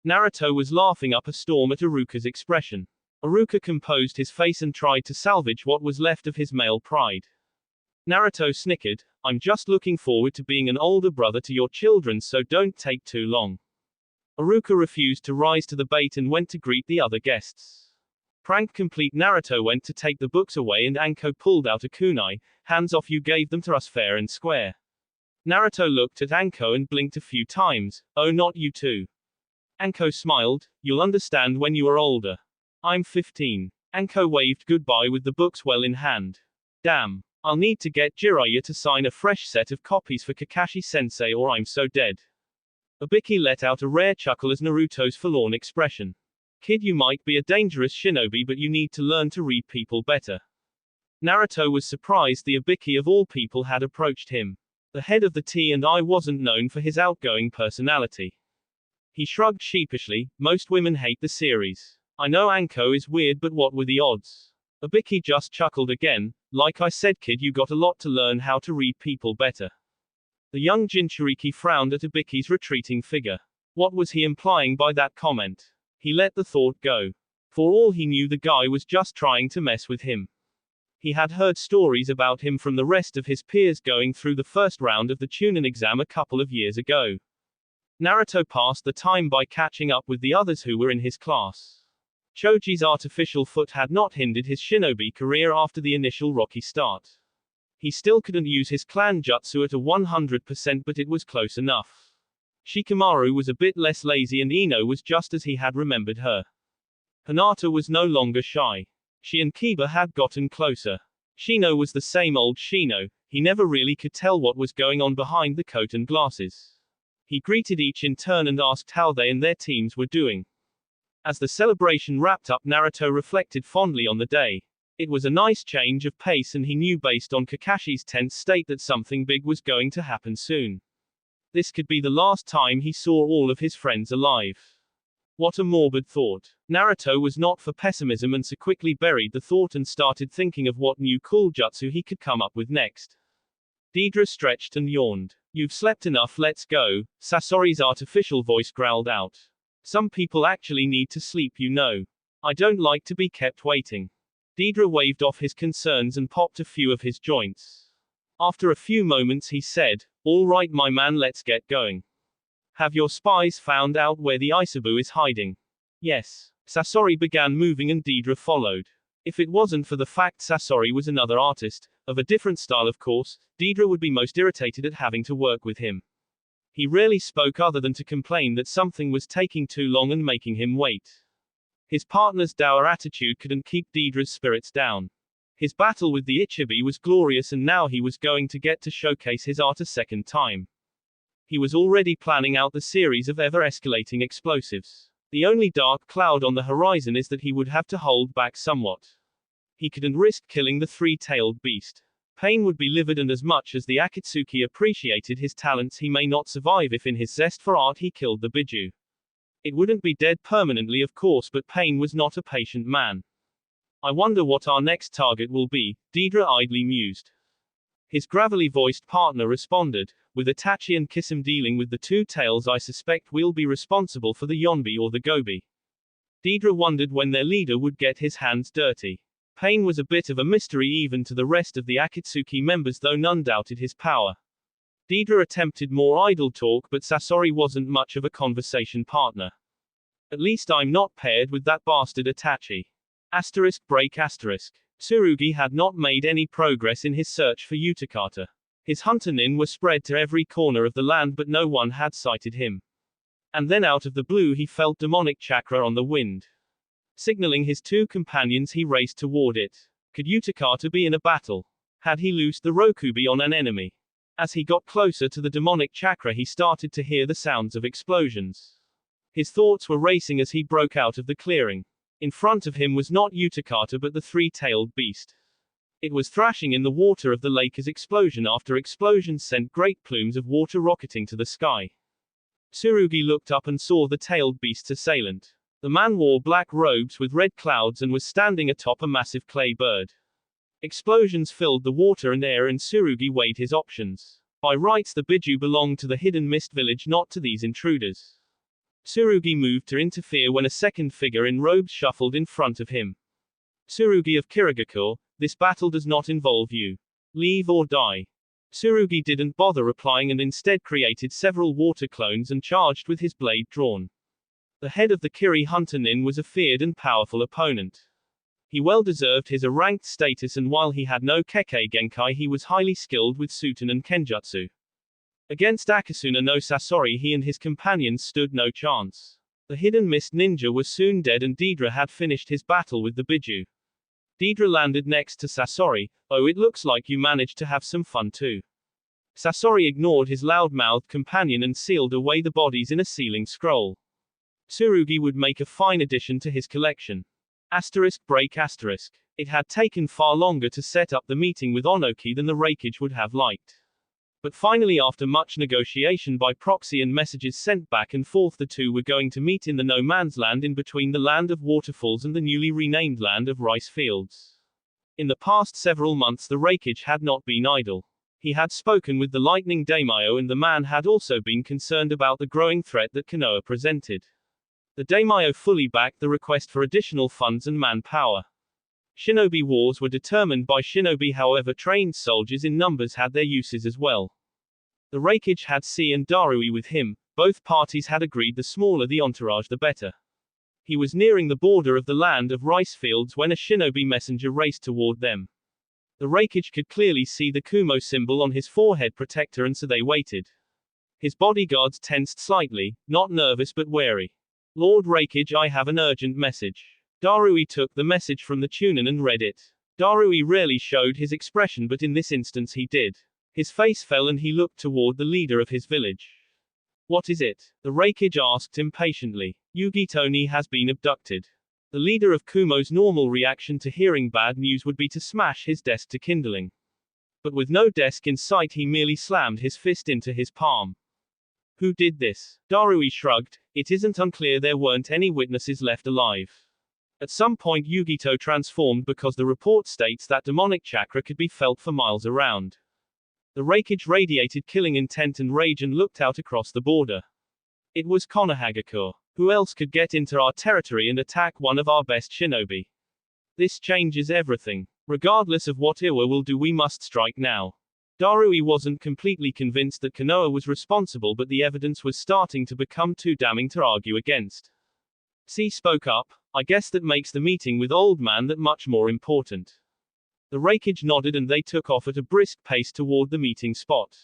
Speaker 1: Naruto was laughing up a storm at Aruka's expression. Aruka composed his face and tried to salvage what was left of his male pride. Naruto snickered, "I'm just looking forward to being an older brother to your children, so don't take too long." Aruka refused to rise to the bait and went to greet the other guests. Prank complete, Naruto went to take the books away and Anko pulled out a kunai. "Hands off, you gave them to us fair and square." Naruto looked at Anko and blinked a few times. "Oh, not you too." Anko smiled, "You'll understand when you are older. I'm 15. Anko waved goodbye with the books well in hand. "Damn. I'll need to get Jiraiya to sign a fresh set of copies for Kakashi-sensei or I'm so dead." Ibiki let out a rare chuckle as Naruto's forlorn expression. "Kid, you might be a dangerous shinobi, but you need to learn to read people better." Naruto was surprised the Ibiki of all people had approached him. The head of the T&I wasn't known for his outgoing personality. He shrugged sheepishly, "Most women hate the series. I know Anko is weird, but what were the odds?" Ibiki just chuckled again. "Like I said, kid, you got a lot to learn how to read people better." The young Jinchuriki frowned at Ibiki's retreating figure. What was he implying by that comment? He let the thought go. For all he knew, the guy was just trying to mess with him. He had heard stories about him from the rest of his peers going through the first round of the Chunin exam a couple of years ago. Naruto passed the time by catching up with the others who were in his class. Choji's artificial foot had not hindered his shinobi career after the initial rocky start. He still couldn't use his clan jutsu at a 100%, but it was close enough. Shikamaru was a bit less lazy and Ino was just as he had remembered her. Hinata was no longer shy. She and Kiba had gotten closer. Shino was the same old Shino, he never really could tell what was going on behind the coat and glasses. He greeted each in turn and asked how they and their teams were doing. As the celebration wrapped up, Naruto reflected fondly on the day. It was a nice change of pace and he knew based on Kakashi's tense state that something big was going to happen soon. This could be the last time he saw all of his friends alive. What a morbid thought. Naruto was not for pessimism and so quickly buried the thought and started thinking of what new cool jutsu he could come up with next. Deidre stretched and yawned. "You've slept enough, let's go," Sasori's artificial voice growled out. "Some people actually need to sleep, you know. I don't like to be kept waiting." Deidre waved off his concerns and popped a few of his joints. After a few moments he said, "All right, my man, let's get going. Have your spies found out where the Isabu is hiding?" "Yes." Sasori began moving and Deidre followed. If it wasn't for the fact Sasori was another artist, of a different style of course, Deidre would be most irritated at having to work with him. He rarely spoke other than to complain that something was taking too long and making him wait. His partner's dour attitude couldn't keep Deidre's spirits down. His battle with the Ichibi was glorious and now he was going to get to showcase his art a second time. He was already planning out the series of ever-escalating explosives. The only dark cloud on the horizon is that he would have to hold back somewhat. He couldn't risk killing the three-tailed beast. Pain would be livid, and as much as the Akatsuki appreciated his talents, he may not survive if in his zest for art he killed the Biju. It wouldn't be dead permanently of course, but Pain was not a patient man. "I wonder what our next target will be," Deidre idly mused. His gravelly-voiced partner responded, "With Itachi and Kisame dealing with the two tails, I suspect we'll be responsible for the Yonbi or the Gobi." Deidre wondered when their leader would get his hands dirty. Pain was a bit of a mystery even to the rest of the Akatsuki members, though none doubted his power. Deidre attempted more idle talk, but Sasori wasn't much of a conversation partner. At least I'm not paired with that bastard Itachi. Break. Tsurugi had not made any progress in his search for Utakata. His hunter nin were spread to every corner of the land, but no one had sighted him. And then out of the blue he felt demonic chakra on the wind. Signaling his two companions, he raced toward it. Could Utakata be in a battle? Had he loosed the Rokubi on an enemy? As he got closer to the demonic chakra, he started to hear the sounds of explosions. His thoughts were racing as he broke out of the clearing. In front of him was not Utakata but the three-tailed beast. It was thrashing in the water of the lake as explosion after explosion sent great plumes of water rocketing to the sky. Tsurugi looked up and saw the tailed beast's assailant. The man wore black robes with red clouds and was standing atop a massive clay bird. Explosions filled the water and air, and Tsurugi weighed his options. By rights the Biju belonged to the hidden mist village, not to these intruders. Tsurugi moved to interfere when a second figure in robes shuffled in front of him. Tsurugi of Kirigakure, this battle does not involve you. Leave or die. Tsurugi didn't bother replying and instead created several water clones and charged with his blade drawn. The head of the Kiri hunter nin was a feared and powerful opponent. He well deserved his ranked status, and while he had no Kekkei Genkai, he was highly skilled with Suten and Kenjutsu. Against Akasuna no Sasori he and his companions stood no chance. The hidden mist ninja was soon dead and Deidre had finished his battle with the Biju. Deidre landed next to Sasori. Oh, it looks like you managed to have some fun too. Sasori ignored his loud-mouthed companion and sealed away the bodies in a sealing scroll. Tsurugi would make a fine addition to his collection. Break. It had taken far longer to set up the meeting with Onoki than the Reikage would have liked. But finally, after much negotiation by proxy and messages sent back and forth, the two were going to meet in the no man's land in between the land of waterfalls and the newly renamed land of rice fields. In the past several months the Reikage had not been idle. He had spoken with the Lightning Daimyo, and the man had also been concerned about the growing threat that Konoha presented. The Daimyo fully backed the request for additional funds and manpower. Shinobi wars were determined by shinobi, however trained soldiers in numbers had their uses as well. The Reikage had C and Darui with him. Both parties had agreed the smaller the entourage the better. He was nearing the border of the land of rice fields when a shinobi messenger raced toward them. The Reikage could clearly see the Kumo symbol on his forehead protector, and so they waited. His bodyguards tensed slightly, not nervous but wary. Lord Reikage, I have an urgent message. Darui took the message from the Chunin and read it. Darui rarely showed his expression, but in this instance he did. His face fell and he looked toward the leader of his village. What is it? The Reikage asked impatiently. Yugito-ni has been abducted. The leader of Kumo's normal reaction to hearing bad news would be to smash his desk to kindling. But with no desk in sight, he merely slammed his fist into his palm. Who did this? Darui shrugged. It isn't unclear, there weren't any witnesses left alive. At some point Yugito transformed because the report states that demonic chakra could be felt for miles around. The Reikage radiated killing intent and rage and looked out across the border. It was Konohagakure. Who else could get into our territory and attack one of our best shinobi? This changes everything. Regardless of what Iwa will do, we must strike now. Darui wasn't completely convinced that Konoha was responsible, but the evidence was starting to become too damning to argue against. C spoke up. I guess that makes the meeting with Old Man that much more important. The Reikage nodded and they took off at a brisk pace toward the meeting spot.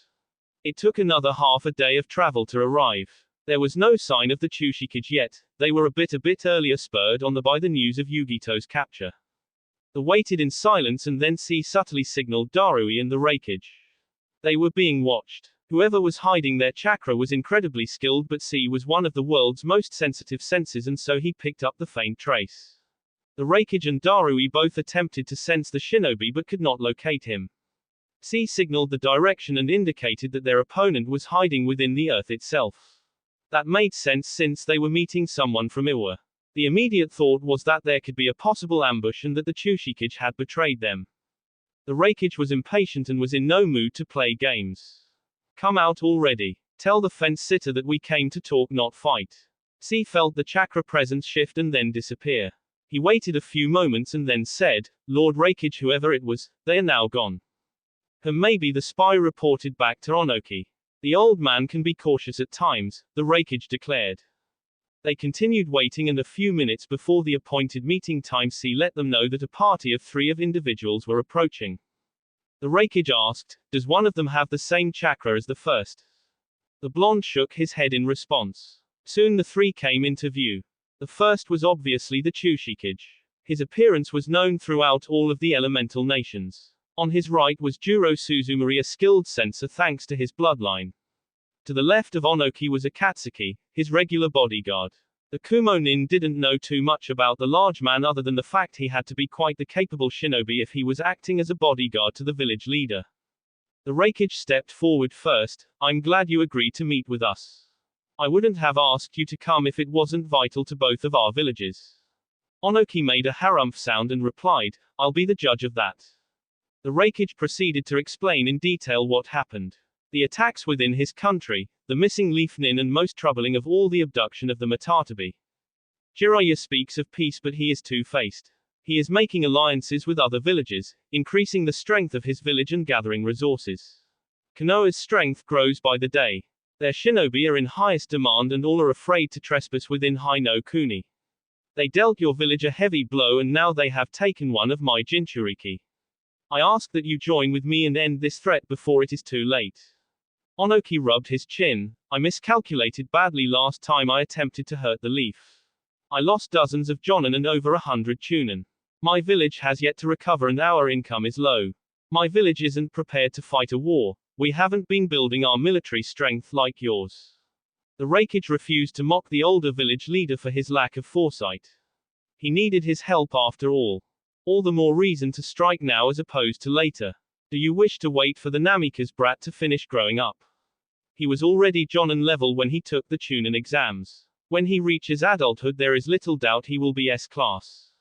Speaker 1: It took another half a day of travel to arrive. There was no sign of the Chushikage yet. They were a bit earlier, spurred on by the news of Yugito's capture. They waited in silence, and then C subtly signaled Darui and the Reikage. They were being watched. Whoever was hiding their chakra was incredibly skilled, but C was one of the world's most sensitive senses, and so he picked up the faint trace. The Reikage and Darui both attempted to sense the shinobi but could not locate him. C signaled the direction and indicated that their opponent was hiding within the earth itself. That made sense since they were meeting someone from Iwa. The immediate thought was that there could be a possible ambush and that the Chushikage had betrayed them. The Reikage was impatient and was in no mood to play games. Come out already. Tell the fence sitter that we came to talk, not fight. C felt the chakra presence shift and then disappear. He waited a few moments and then said, Lord Raikage, whoever it was, they are now gone. Maybe the spy reported back to Onoki. The old man can be cautious at times, the Raikage declared. They continued waiting, and a few minutes before the appointed meeting time, C let them know that a party of 3 individuals were approaching. The Raikage asked, does one of them have the same chakra as the first? The blonde shook his head in response. Soon the 3 came into view. The first was obviously the Chushikage. His appearance was known throughout all of the elemental nations. On his right was Juro Suzumori, a skilled sensor thanks to his bloodline. To the left of Onoki was Akatsuki, his regular bodyguard. The Kumo nin didn't know too much about the large man other than the fact he had to be quite the capable shinobi if he was acting as a bodyguard to the village leader. The Raikage stepped forward first. I'm glad you agreed to meet with us. I wouldn't have asked you to come if it wasn't vital to both of our villages. Onoki made a harumph sound and replied, I'll be the judge of that. The Raikage proceeded to explain in detail what happened. The attacks within his country, the missing leaf nin, and most troubling of all, the abduction of the Matatabi. Jiraiya speaks of peace, but he is two-faced. He is making alliances with other villages, increasing the strength of his village and gathering resources. Konoha's strength grows by the day. Their shinobi are in highest demand and all are afraid to trespass within Hai no Kuni. They dealt your village a heavy blow and now they have taken one of my Jinchuriki. I ask that you join with me and end this threat before it is too late. Onoki rubbed his chin. I miscalculated badly last time I attempted to hurt the leaf. I lost dozens of jonin and over 100 chunin. My village has yet to recover and our income is low. My village isn't prepared to fight a war. We haven't been building our military strength like yours. The Raikage refused to mock the older village leader for his lack of foresight. He needed his help after all. All the more reason to strike now as opposed to later. Do you wish to wait for the Namikaze brat to finish growing up? He was already Jonin level when he took the Chunin exams. When he reaches adulthood there is little doubt he will be S-class.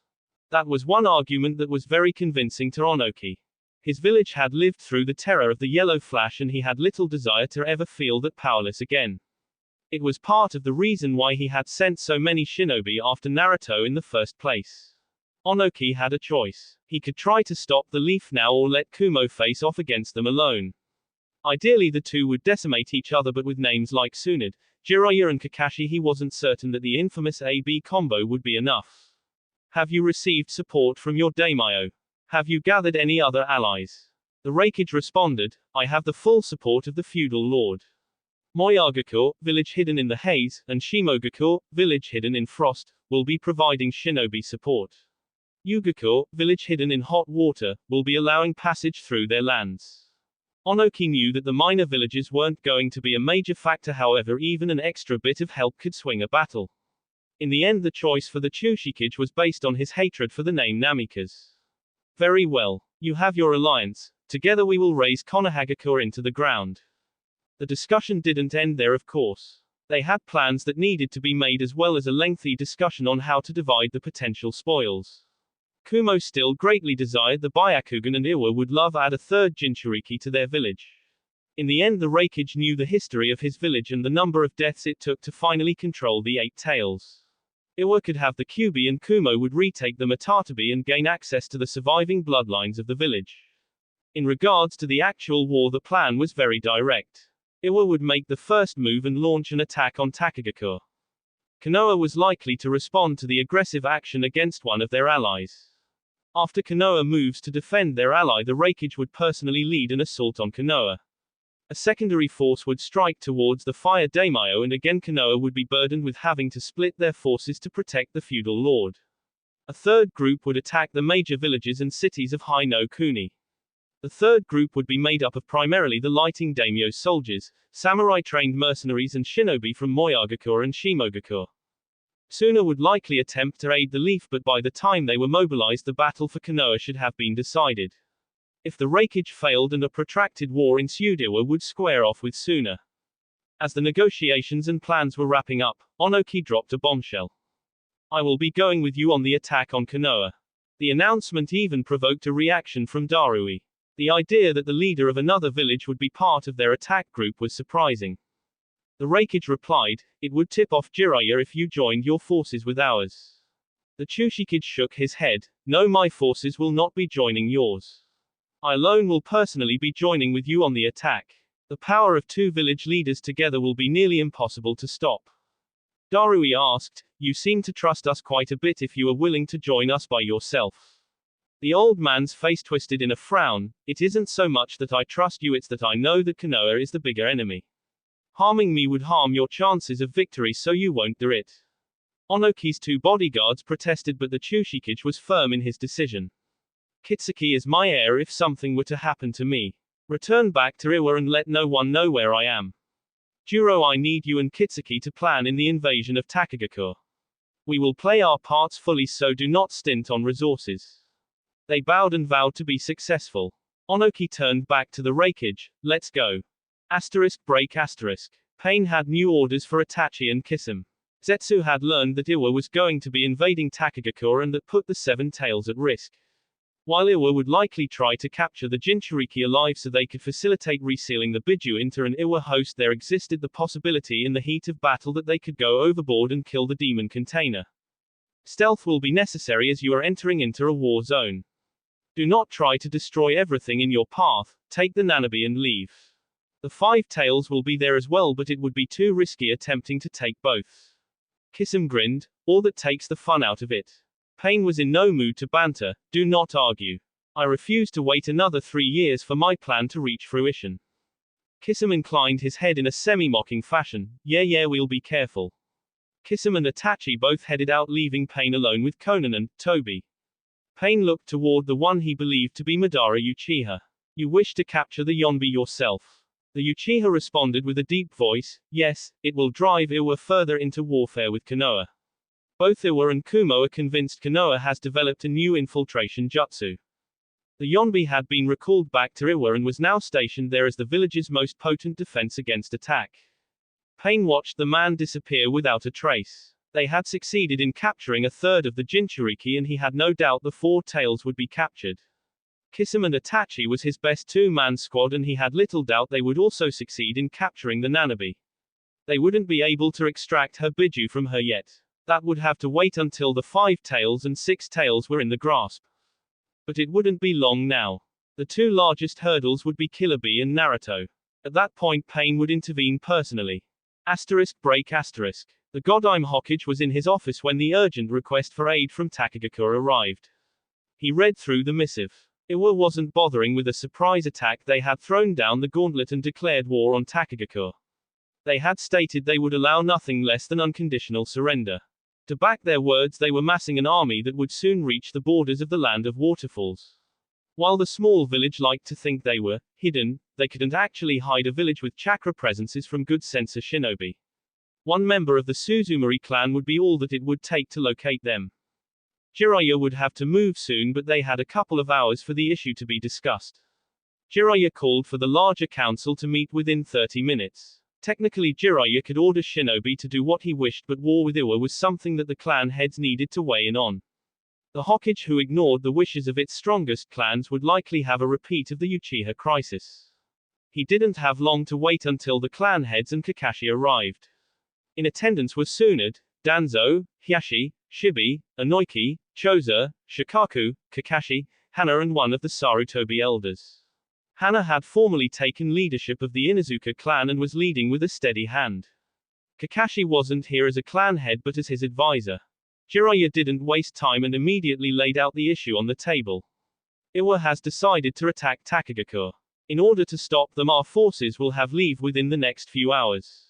Speaker 1: That was one argument that was very convincing to Onoki. His village had lived through the terror of the yellow flash and he had little desire to ever feel that powerless again. It was part of the reason why he had sent so many shinobi after Naruto in the first place. Onoki had a choice. He could try to stop the leaf now or let Kumo face off against them alone. Ideally the two would decimate each other, but with names like Tsunade, Jiraiya and Kakashi he wasn't certain that the infamous AB combo would be enough. Have you received support from your daimyo? Have you gathered any other allies? The Raikage responded, I have the full support of the feudal lord. Moyagakur, village hidden in the haze, and Shimogakur, village hidden in frost, will be providing shinobi support. Yugakur, village hidden in hot water, will be allowing passage through their lands. Onoki knew that the minor villages weren't going to be a major factor, however even an extra bit of help could swing a battle. In the end the choice for the Chushikage was based on his hatred for the name Namikaze. Very well. You have your alliance. Together we will raise Konohagakure into the ground. The discussion didn't end there, of course. They had plans that needed to be made as well as a lengthy discussion on how to divide the potential spoils. Kumo still greatly desired the Byakugan and Iwa would love add a third Jinchuriki to their village. In the end the Raikage knew the history of his village and the number of deaths it took to finally control the 8 tails. Iwa could have the Kyubi and Kumo would retake the Matatabi and gain access to the surviving bloodlines of the village. In regards to the actual war the plan was very direct. Iwa would make the first move and launch an attack on Takagakure. Konoha was likely to respond to the aggressive action against one of their allies. After Konoha moves to defend their ally the Raikage would personally lead an assault on Konoha. A secondary force would strike towards the Fire Daimyo and again Konoha would be burdened with having to split their forces to protect the feudal lord. A third group would attack the major villages and cities of Hai no Kuni. The third group would be made up of primarily the Lighting Daimyo soldiers, samurai-trained mercenaries and shinobi from Moyagakur and Shimogakur. Suna would likely attempt to aid the leaf, but by the time they were mobilized the battle for Konoha should have been decided. If the Raikage failed and a protracted war ensued Iwa would square off with Suna. As the negotiations and plans were wrapping up, Onoki dropped a bombshell. I will be going with you on the attack on Konoha. The announcement even provoked a reaction from Darui. The idea that the leader of another village would be part of their attack group was surprising. The Raikage replied, it would tip off Jiraiya if you joined your forces with ours. The Chushikage shook his head. No, my forces will not be joining yours. I alone will personally be joining with you on the attack. The power of 2 village leaders together will be nearly impossible to stop. Darui asked, you seem to trust us quite a bit if you are willing to join us by yourself. The old man's face twisted in a frown. It isn't so much that I trust you, it's that I know that Konoha is the bigger enemy. Harming me would harm your chances of victory, so you won't do it. Onoki's 2 bodyguards protested, but the Chushikage was firm in his decision. Kitsuki is my heir if something were to happen to me. Return back to Iwa and let no one know where I am. Juro, I need you and Kitsuki to plan in the invasion of Takagakure. We will play our parts fully, so do not stint on resources. They bowed and vowed to be successful. Onoki turned back to the Reikage. Let's go. Break asterisk. Pain had new orders for Itachi and Kisame. Zetsu had learned that Iwa was going to be invading Takagakure and that put the 7 Tails at risk. While Iwa would likely try to capture the Jinchuriki alive so they could facilitate resealing the Biju into an Iwa host, there existed the possibility in the heat of battle that they could go overboard and kill the demon container. Stealth will be necessary as you are entering into a war zone. Do not try to destroy everything in your path, take the Nanabe and leave. The 5 Tails will be there as well, but it would be too risky attempting to take both. Kisame grinned, all that takes the fun out of it. Pain was in no mood to banter. Do not argue. I refuse to wait another 3 years for my plan to reach fruition. Kisame inclined his head in a semi-mocking fashion. Yeah, we'll be careful. Kisame and Itachi both headed out, leaving Pain alone with Konan and Toby. Pain looked toward the one he believed to be Madara Uchiha. You wish to capture the Yonbi yourself? The Uchiha responded with a deep voice. Yes, it will drive Iwa further into warfare with Konoha. Both Iwa and Kumo are convinced Konoha has developed a new infiltration jutsu. The Yonbi had been recalled back to Iwa and was now stationed there as the village's most potent defense against attack. Pain watched the man disappear without a trace. They had succeeded in capturing a third of the Jinchuriki and he had no doubt the 4 Tails would be captured. Kisame and Itachi was his best 2-man squad and he had little doubt they would also succeed in capturing the Nanabe. They wouldn't be able to extract her Biju from her yet. That would have to wait until the 5 Tails and 6 Tails were in the grasp. But it wouldn't be long now. The 2 largest hurdles would be Killer Bee and Naruto. At that point Pain would intervene personally. Break asterisk. The Godime Hokage was in his office when the urgent request for aid from Takagakure arrived. He read through the missive. Iwa wasn't bothering with a surprise attack. They had thrown down the gauntlet and declared war on Takagakure. They had stated they would allow nothing less than unconditional surrender. To back their words, they were massing an army that would soon reach the borders of the land of waterfalls. While the small village liked to think they were hidden, they couldn't actually hide a village with chakra presences from good sensor shinobi. One member of the Suzumari clan would be all that it would take to locate them. Jiraiya would have to move soon, but they had a couple of hours for the issue to be discussed. Jiraiya called for the larger council to meet within 30 minutes. Technically Jiraiya could order shinobi to do what he wished, but war with Iwa was something that the clan heads needed to weigh in on. The Hokage who ignored the wishes of its strongest clans would likely have a repeat of the Uchiha crisis. He didn't have long to wait until the clan heads and Kakashi arrived. In attendance were Tsunade, Danzo, Hiashi, Shibi, Inoiki, Choza, Shikaku, Kakashi, Hana and one of the Sarutobi elders. Hana had formerly taken leadership of the Inuzuka clan and was leading with a steady hand. Kakashi wasn't here as a clan head but as his advisor. Jiraiya didn't waste time and immediately laid out the issue on the table. Iwa has decided to attack Takagakure. In order to stop them, our forces will have leave within the next few hours.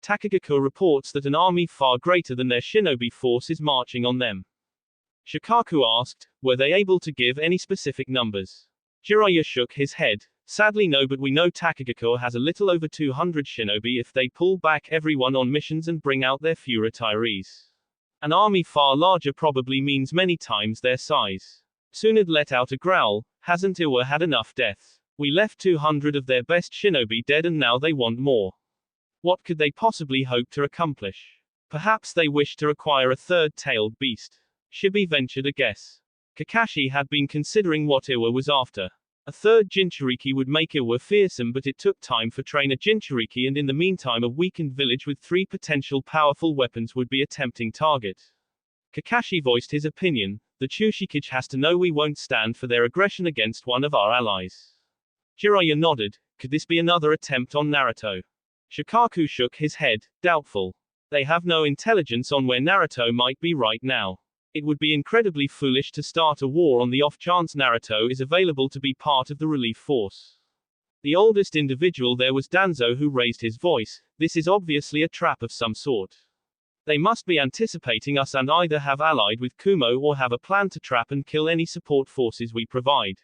Speaker 1: Takagakure reports that an army far greater than their shinobi force is marching on them. Shikaku asked, were they able to give any specific numbers? Jiraiya shook his head. Sadly no, but we know Takagakure has a little over 200 shinobi if they pull back everyone on missions and bring out their few retirees. An army far larger probably means many times their size. Tsunade let out a growl. Hasn't Iwa had enough death? We left 200 of their best shinobi dead and now they want more. What could they possibly hope to accomplish? Perhaps they wish to acquire a third-tailed beast. Shibi ventured a guess. Kakashi had been considering what Iwa was after. A third Jinchuriki would make Iwa fearsome, but it took time for trainer Jinchuriki, and in the meantime a weakened village with 3 potential powerful weapons would be a tempting target. Kakashi voiced his opinion, the Chushikage has to know we won't stand for their aggression against one of our allies. Jiraiya nodded, could this be another attempt on Naruto? Shikaku shook his head, doubtful. They have no intelligence on where Naruto might be right now. It would be incredibly foolish to start a war on the off chance Naruto is available to be part of the relief force. The oldest individual there was Danzo, who raised his voice, this is obviously a trap of some sort. They must be anticipating us and either have allied with Kumo or have a plan to trap and kill any support forces we provide.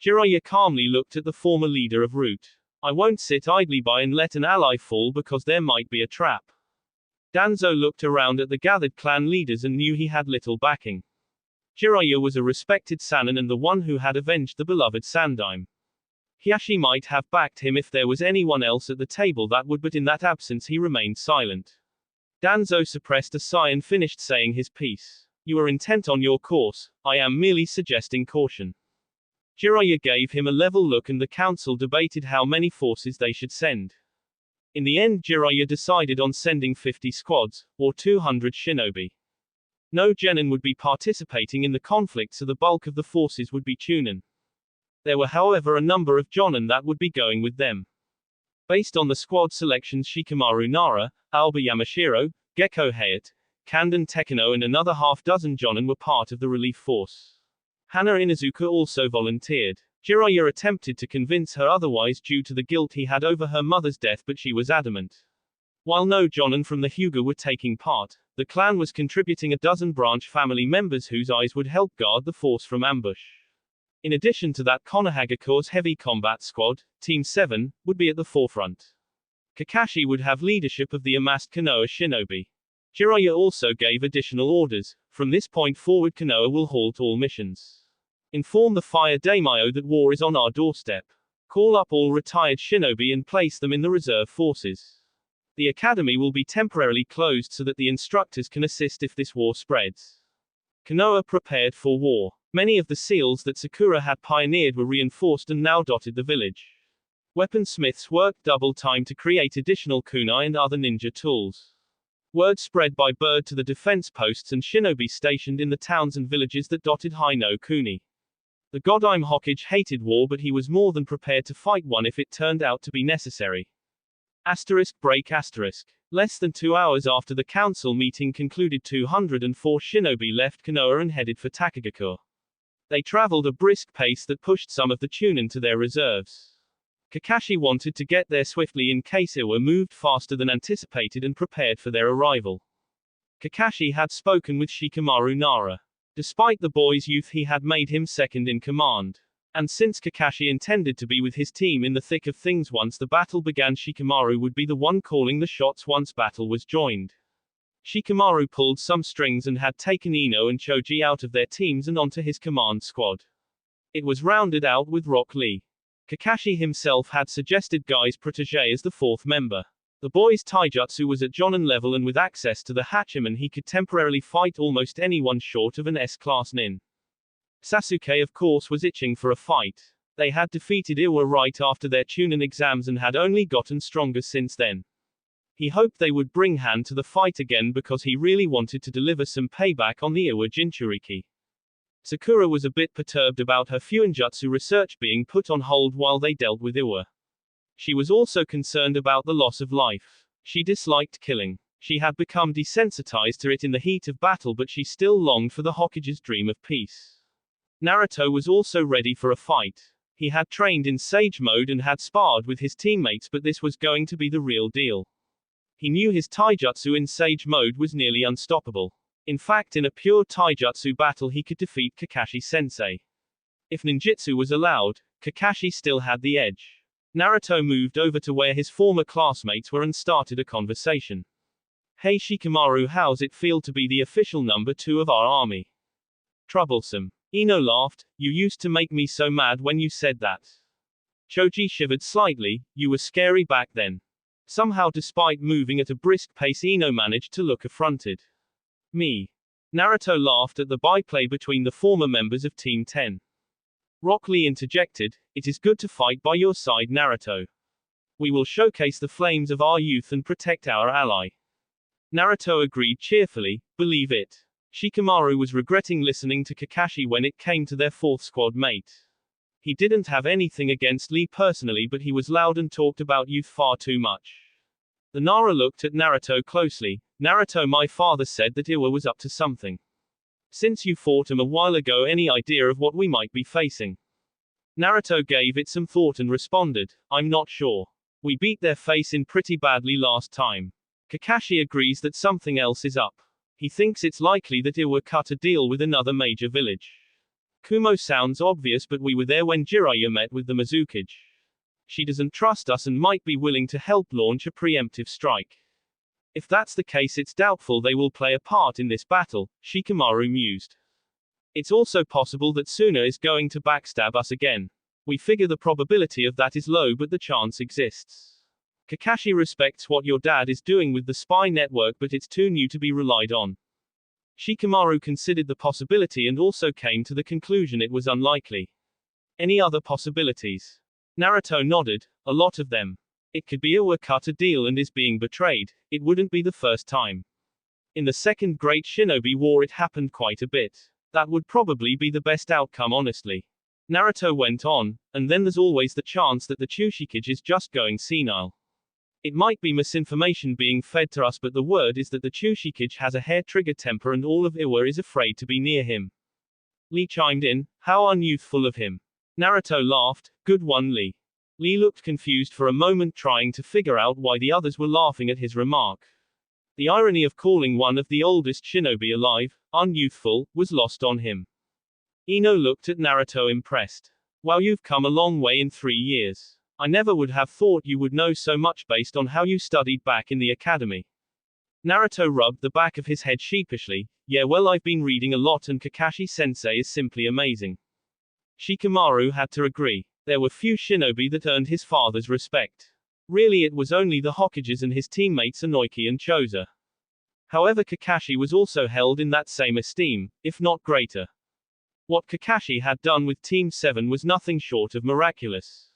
Speaker 1: Jiraiya calmly looked at the former leader of Root. I won't sit idly by and let an ally fall because there might be a trap. Danzo looked around at the gathered clan leaders and knew he had little backing. Jiraiya was a respected Sannin and the one who had avenged the beloved Sandaime. Hiashi might have backed him if there was anyone else at the table that would, but in that absence he remained silent. Danzo suppressed a sigh and finished saying his piece. You are intent on your course, I am merely suggesting caution. Jiraiya gave him a level look and the council debated how many forces they should send. In the end Jiraiya decided on sending 50 squads, or 200 shinobi. No genin would be participating in the conflict, so the bulk of the forces would be chunin. There were however a number of jonin that would be going with them. Based on the squad selections, Shikamaru Nara, Alba Yamashiro, Gekko Hayate, Kanden Tekino and another half-dozen jonin were part of the relief force. Hana Inuzuka also volunteered. Jiraiya attempted to convince her otherwise due to the guilt he had over her mother's death, but she was adamant. While no jonin from the Hyuga were taking part, the clan was contributing a dozen branch family members whose eyes would help guard the force from ambush. In addition to that, Konohagakure's heavy combat squad, Team 7, would be at the forefront. Kakashi would have leadership of the amassed Konoha shinobi. Jiraiya also gave additional orders. From this point forward Konoha will halt all missions. Inform the Fire Daimyo that war is on our doorstep. Call up all retired shinobi and place them in the reserve forces. The academy will be temporarily closed so that the instructors can assist if this war spreads. Konoha prepared for war. Many of the seals that Sakura had pioneered were reinforced and now dotted the village. Weaponsmiths worked double time to create additional kunai and other ninja tools. Word spread by bird to the defense posts and shinobi stationed in the towns and villages that dotted Haino Kuni. The Godime Hokage hated war, but he was more than prepared to fight one if it turned out to be necessary. Break asterisk. Less than 2 hours after the council meeting concluded, 204 shinobi left Konoha and headed for Takagakure. They traveled a brisk pace that pushed some of the chunin to their reserves. Kakashi wanted to get there swiftly in case Iwa moved faster than anticipated and prepared for their arrival. Kakashi had spoken with Shikamaru Nara. Despite the boy's youth, he had made him second in command. And since Kakashi intended to be with his team in the thick of things once the battle began, Shikamaru would be the one calling the shots once battle was joined. Shikamaru pulled some strings and had taken Ino and Choji out of their teams and onto his command squad. It was rounded out with Rock Lee. Kakashi himself had suggested Guy's protege as the fourth member. The boy's taijutsu was at jonin level, and with access to the Hachiman he could temporarily fight almost anyone short of an S-class nin. Sasuke of course was itching for a fight. They had defeated Iwa right after their chunin exams and had only gotten stronger since then. He hoped they would bring Han to the fight again because he really wanted to deliver some payback on the Iwa Jinchuriki. Sakura was a bit perturbed about her Fuinjutsu research being put on hold while they dealt with Iwa. She was also concerned about the loss of life. She disliked killing. She had become desensitized to it in the heat of battle, but she still longed for the Hokage's dream of peace. Naruto was also ready for a fight. He had trained in Sage mode and had sparred with his teammates, but this was going to be the real deal. He knew his taijutsu in Sage mode was nearly unstoppable. In fact, in a pure taijutsu battle he could defeat Kakashi-sensei. If ninjutsu was allowed, Kakashi still had the edge. Naruto moved over to where his former classmates were and started a conversation. Hey Shikamaru, how's it feel to be the official number 2 of our army? Troublesome. Ino laughed, you used to make me so mad when you said that. Choji shivered slightly, you were scary back then. Somehow, despite moving at a brisk pace, Ino managed to look affronted. Me. Naruto laughed at the byplay between the former members of Team 10. Rock Lee interjected, it is good to fight by your side, Naruto. We will showcase the flames of our youth and protect our ally. Naruto agreed cheerfully, believe it. Shikamaru was regretting listening to Kakashi when it came to their fourth squad mate. He didn't have anything against Lee personally, but he was loud and talked about youth far too much. The Nara looked at Naruto closely. Naruto, my father said that Iwa was up to something. Since you fought him a while ago, any idea of what we might be facing? Naruto gave it some thought and responded, I'm not sure. We beat their face in pretty badly last time. Kakashi agrees that something else is up. He thinks it's likely that Iwa cut a deal with another major village. Kumo sounds obvious, but we were there when Jiraiya met with the Mizukage. She doesn't trust us and might be willing to help launch a preemptive strike. If that's the case, it's doubtful they will play a part in this battle, Shikamaru mused. It's also possible that Suna is going to backstab us again. We figure the probability of that is low, but the chance exists. Kakashi respects what your dad is doing with the spy network, but it's too new to be relied on. Shikamaru considered the possibility and also came to the conclusion it was unlikely. Any other possibilities? Naruto nodded, a lot of them. It could be Iwa cut a deal and is being betrayed. It wouldn't be the first time. In the Second Great Shinobi War it happened quite a bit. That would probably be the best outcome, honestly. Naruto went on, and then there's always the chance that the Chushikage is just going senile. It might be misinformation being fed to us, but the word is that the Chushikage has a hair-trigger temper and all of Iwa is afraid to be near him. Lee chimed in, how unyouthful of him. Naruto laughed, good one, Lee. Lee looked confused for a moment, trying to figure out why the others were laughing at his remark. The irony of calling one of the oldest shinobi alive unyouthful was lost on him. Ino looked at Naruto impressed. Wow, you've come a long way in 3 years. I never would have thought you would know so much based on how you studied back in the academy. Naruto rubbed the back of his head sheepishly. Yeah, well, I've been reading a lot and Kakashi-sensei is simply amazing. Shikamaru had to agree. There were few shinobi that earned his father's respect. Really, it was only the Hokages and his teammates Inoki and Choza. However, Kakashi was also held in that same esteem, if not greater. What Kakashi had done with Team 7 was nothing short of miraculous.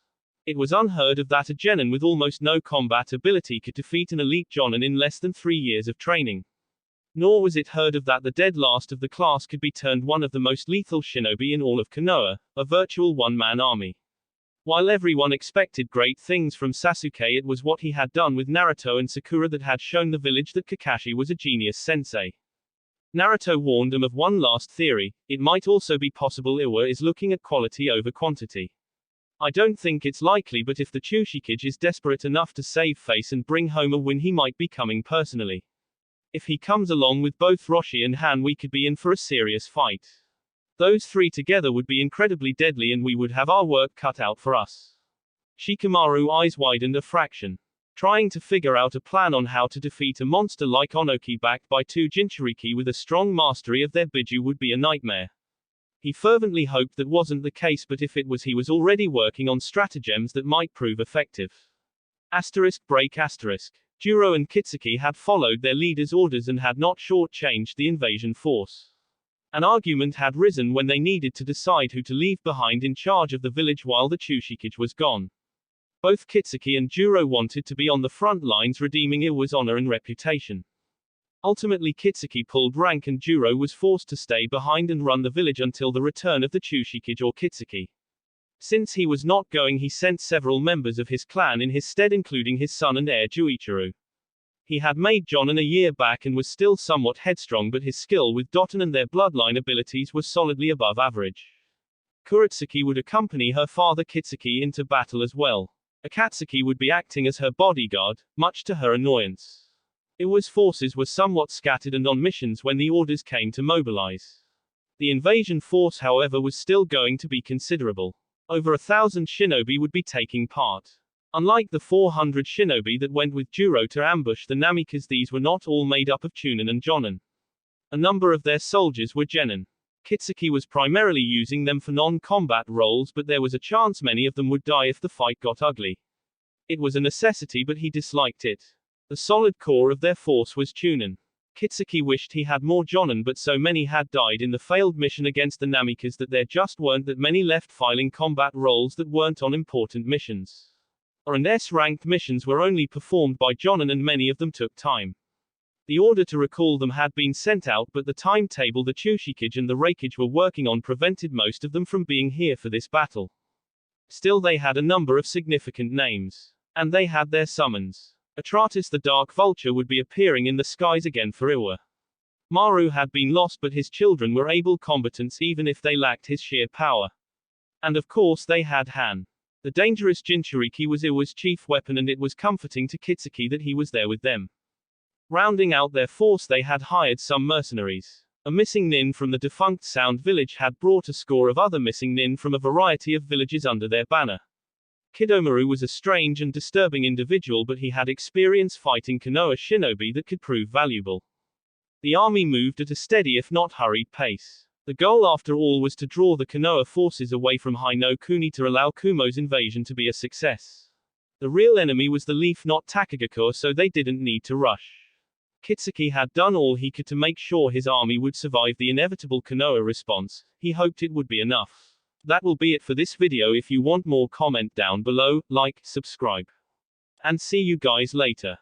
Speaker 1: It was unheard of that a genin with almost no combat ability could defeat an elite jonin in less than 3 years of training. Nor was it heard of that the dead last of the class could be turned one of the most lethal shinobi in all of Konoha, a virtual one-man army. While everyone expected great things from Sasuke, it was what he had done with Naruto and Sakura that had shown the village that Kakashi was a genius sensei. Naruto warned them of one last theory. It might also be possible Iwa is looking at quality over quantity. I don't think it's likely, but if the Chushikage is desperate enough to save face and bring home a win, he might be coming personally. If he comes along with both Roshi and Han, we could be in for a serious fight. Those three together would be incredibly deadly and we would have our work cut out for us. Shikamaru's eyes widened a fraction. Trying to figure out a plan on how to defeat a monster like Onoki backed by 2 Jinchuriki with a strong mastery of their Biju would be a nightmare. He fervently hoped that wasn't the case, but if it was, he was already working on stratagems that might prove effective. Break. Juro and Kitsuki had followed their leader's orders and had not shortchanged the invasion force. An argument had risen when they needed to decide who to leave behind in charge of the village while the Chushikage was gone. Both Kitsuki and Juro wanted to be on the front lines, redeeming Iwa's honor and reputation. Ultimately, Kitsuki pulled rank and Juro was forced to stay behind and run the village until the return of the Chushikage or Kitsuki. Since he was not going, he sent several members of his clan in his stead, including his son and heir Juichiro. He had made jonin a year back and was still somewhat headstrong, but his skill with Doton and their bloodline abilities was solidly above average. Kuretsuki would accompany her father Kitsuki into battle as well. Akatsuki would be acting as her bodyguard, much to her annoyance. Iwa's forces were somewhat scattered and on missions when the orders came to mobilize. The invasion force, however, was still going to be considerable. Over 1,000 shinobi would be taking part. Unlike the 400 shinobi that went with Juro to ambush the Namikas, these were not all made up of Chunin and Jonin. A number of their soldiers were genin. Kitsuki was primarily using them for non-combat roles, but there was a chance many of them would die if the fight got ugly. It was a necessity, but he disliked it. The solid core of their force was Chunin. Kitsuki wished he had more jonin, but so many had died in the failed mission against the Namikas that there just weren't that many left filing combat roles that weren't on important missions. R and S-ranked missions were only performed by jonin and many of them took time. The order to recall them had been sent out, but the timetable the Chushikage and the Reikage were working on prevented most of them from being here for this battle. Still, they had a number of significant names. And they had their summons. Atratus the Dark Vulture would be appearing in the skies again for Iwa. Maru had been lost, but his children were able combatants even if they lacked his sheer power. And of course they had Han. The dangerous Jinchuriki was Iwa's chief weapon, and it was comforting to Kitsuki that he was there with them. Rounding out their force, they had hired some mercenaries. A missing nin from the defunct Sound Village had brought a score of other missing nin from a variety of villages under their banner. Kidomaru was a strange and disturbing individual, but he had experience fighting Konoha shinobi that could prove valuable. The army moved at a steady if not hurried pace. The goal after all was to draw the Konoha forces away from Haino Kuni to allow Kumo's invasion to be a success. The real enemy was the Leaf, not Takagakure, so they didn't need to rush. Kitsuki had done all he could to make sure his army would survive the inevitable Konoha response. He hoped it would be enough. That will be it for this video. If you want more, comment down below, like, subscribe. And see you guys later.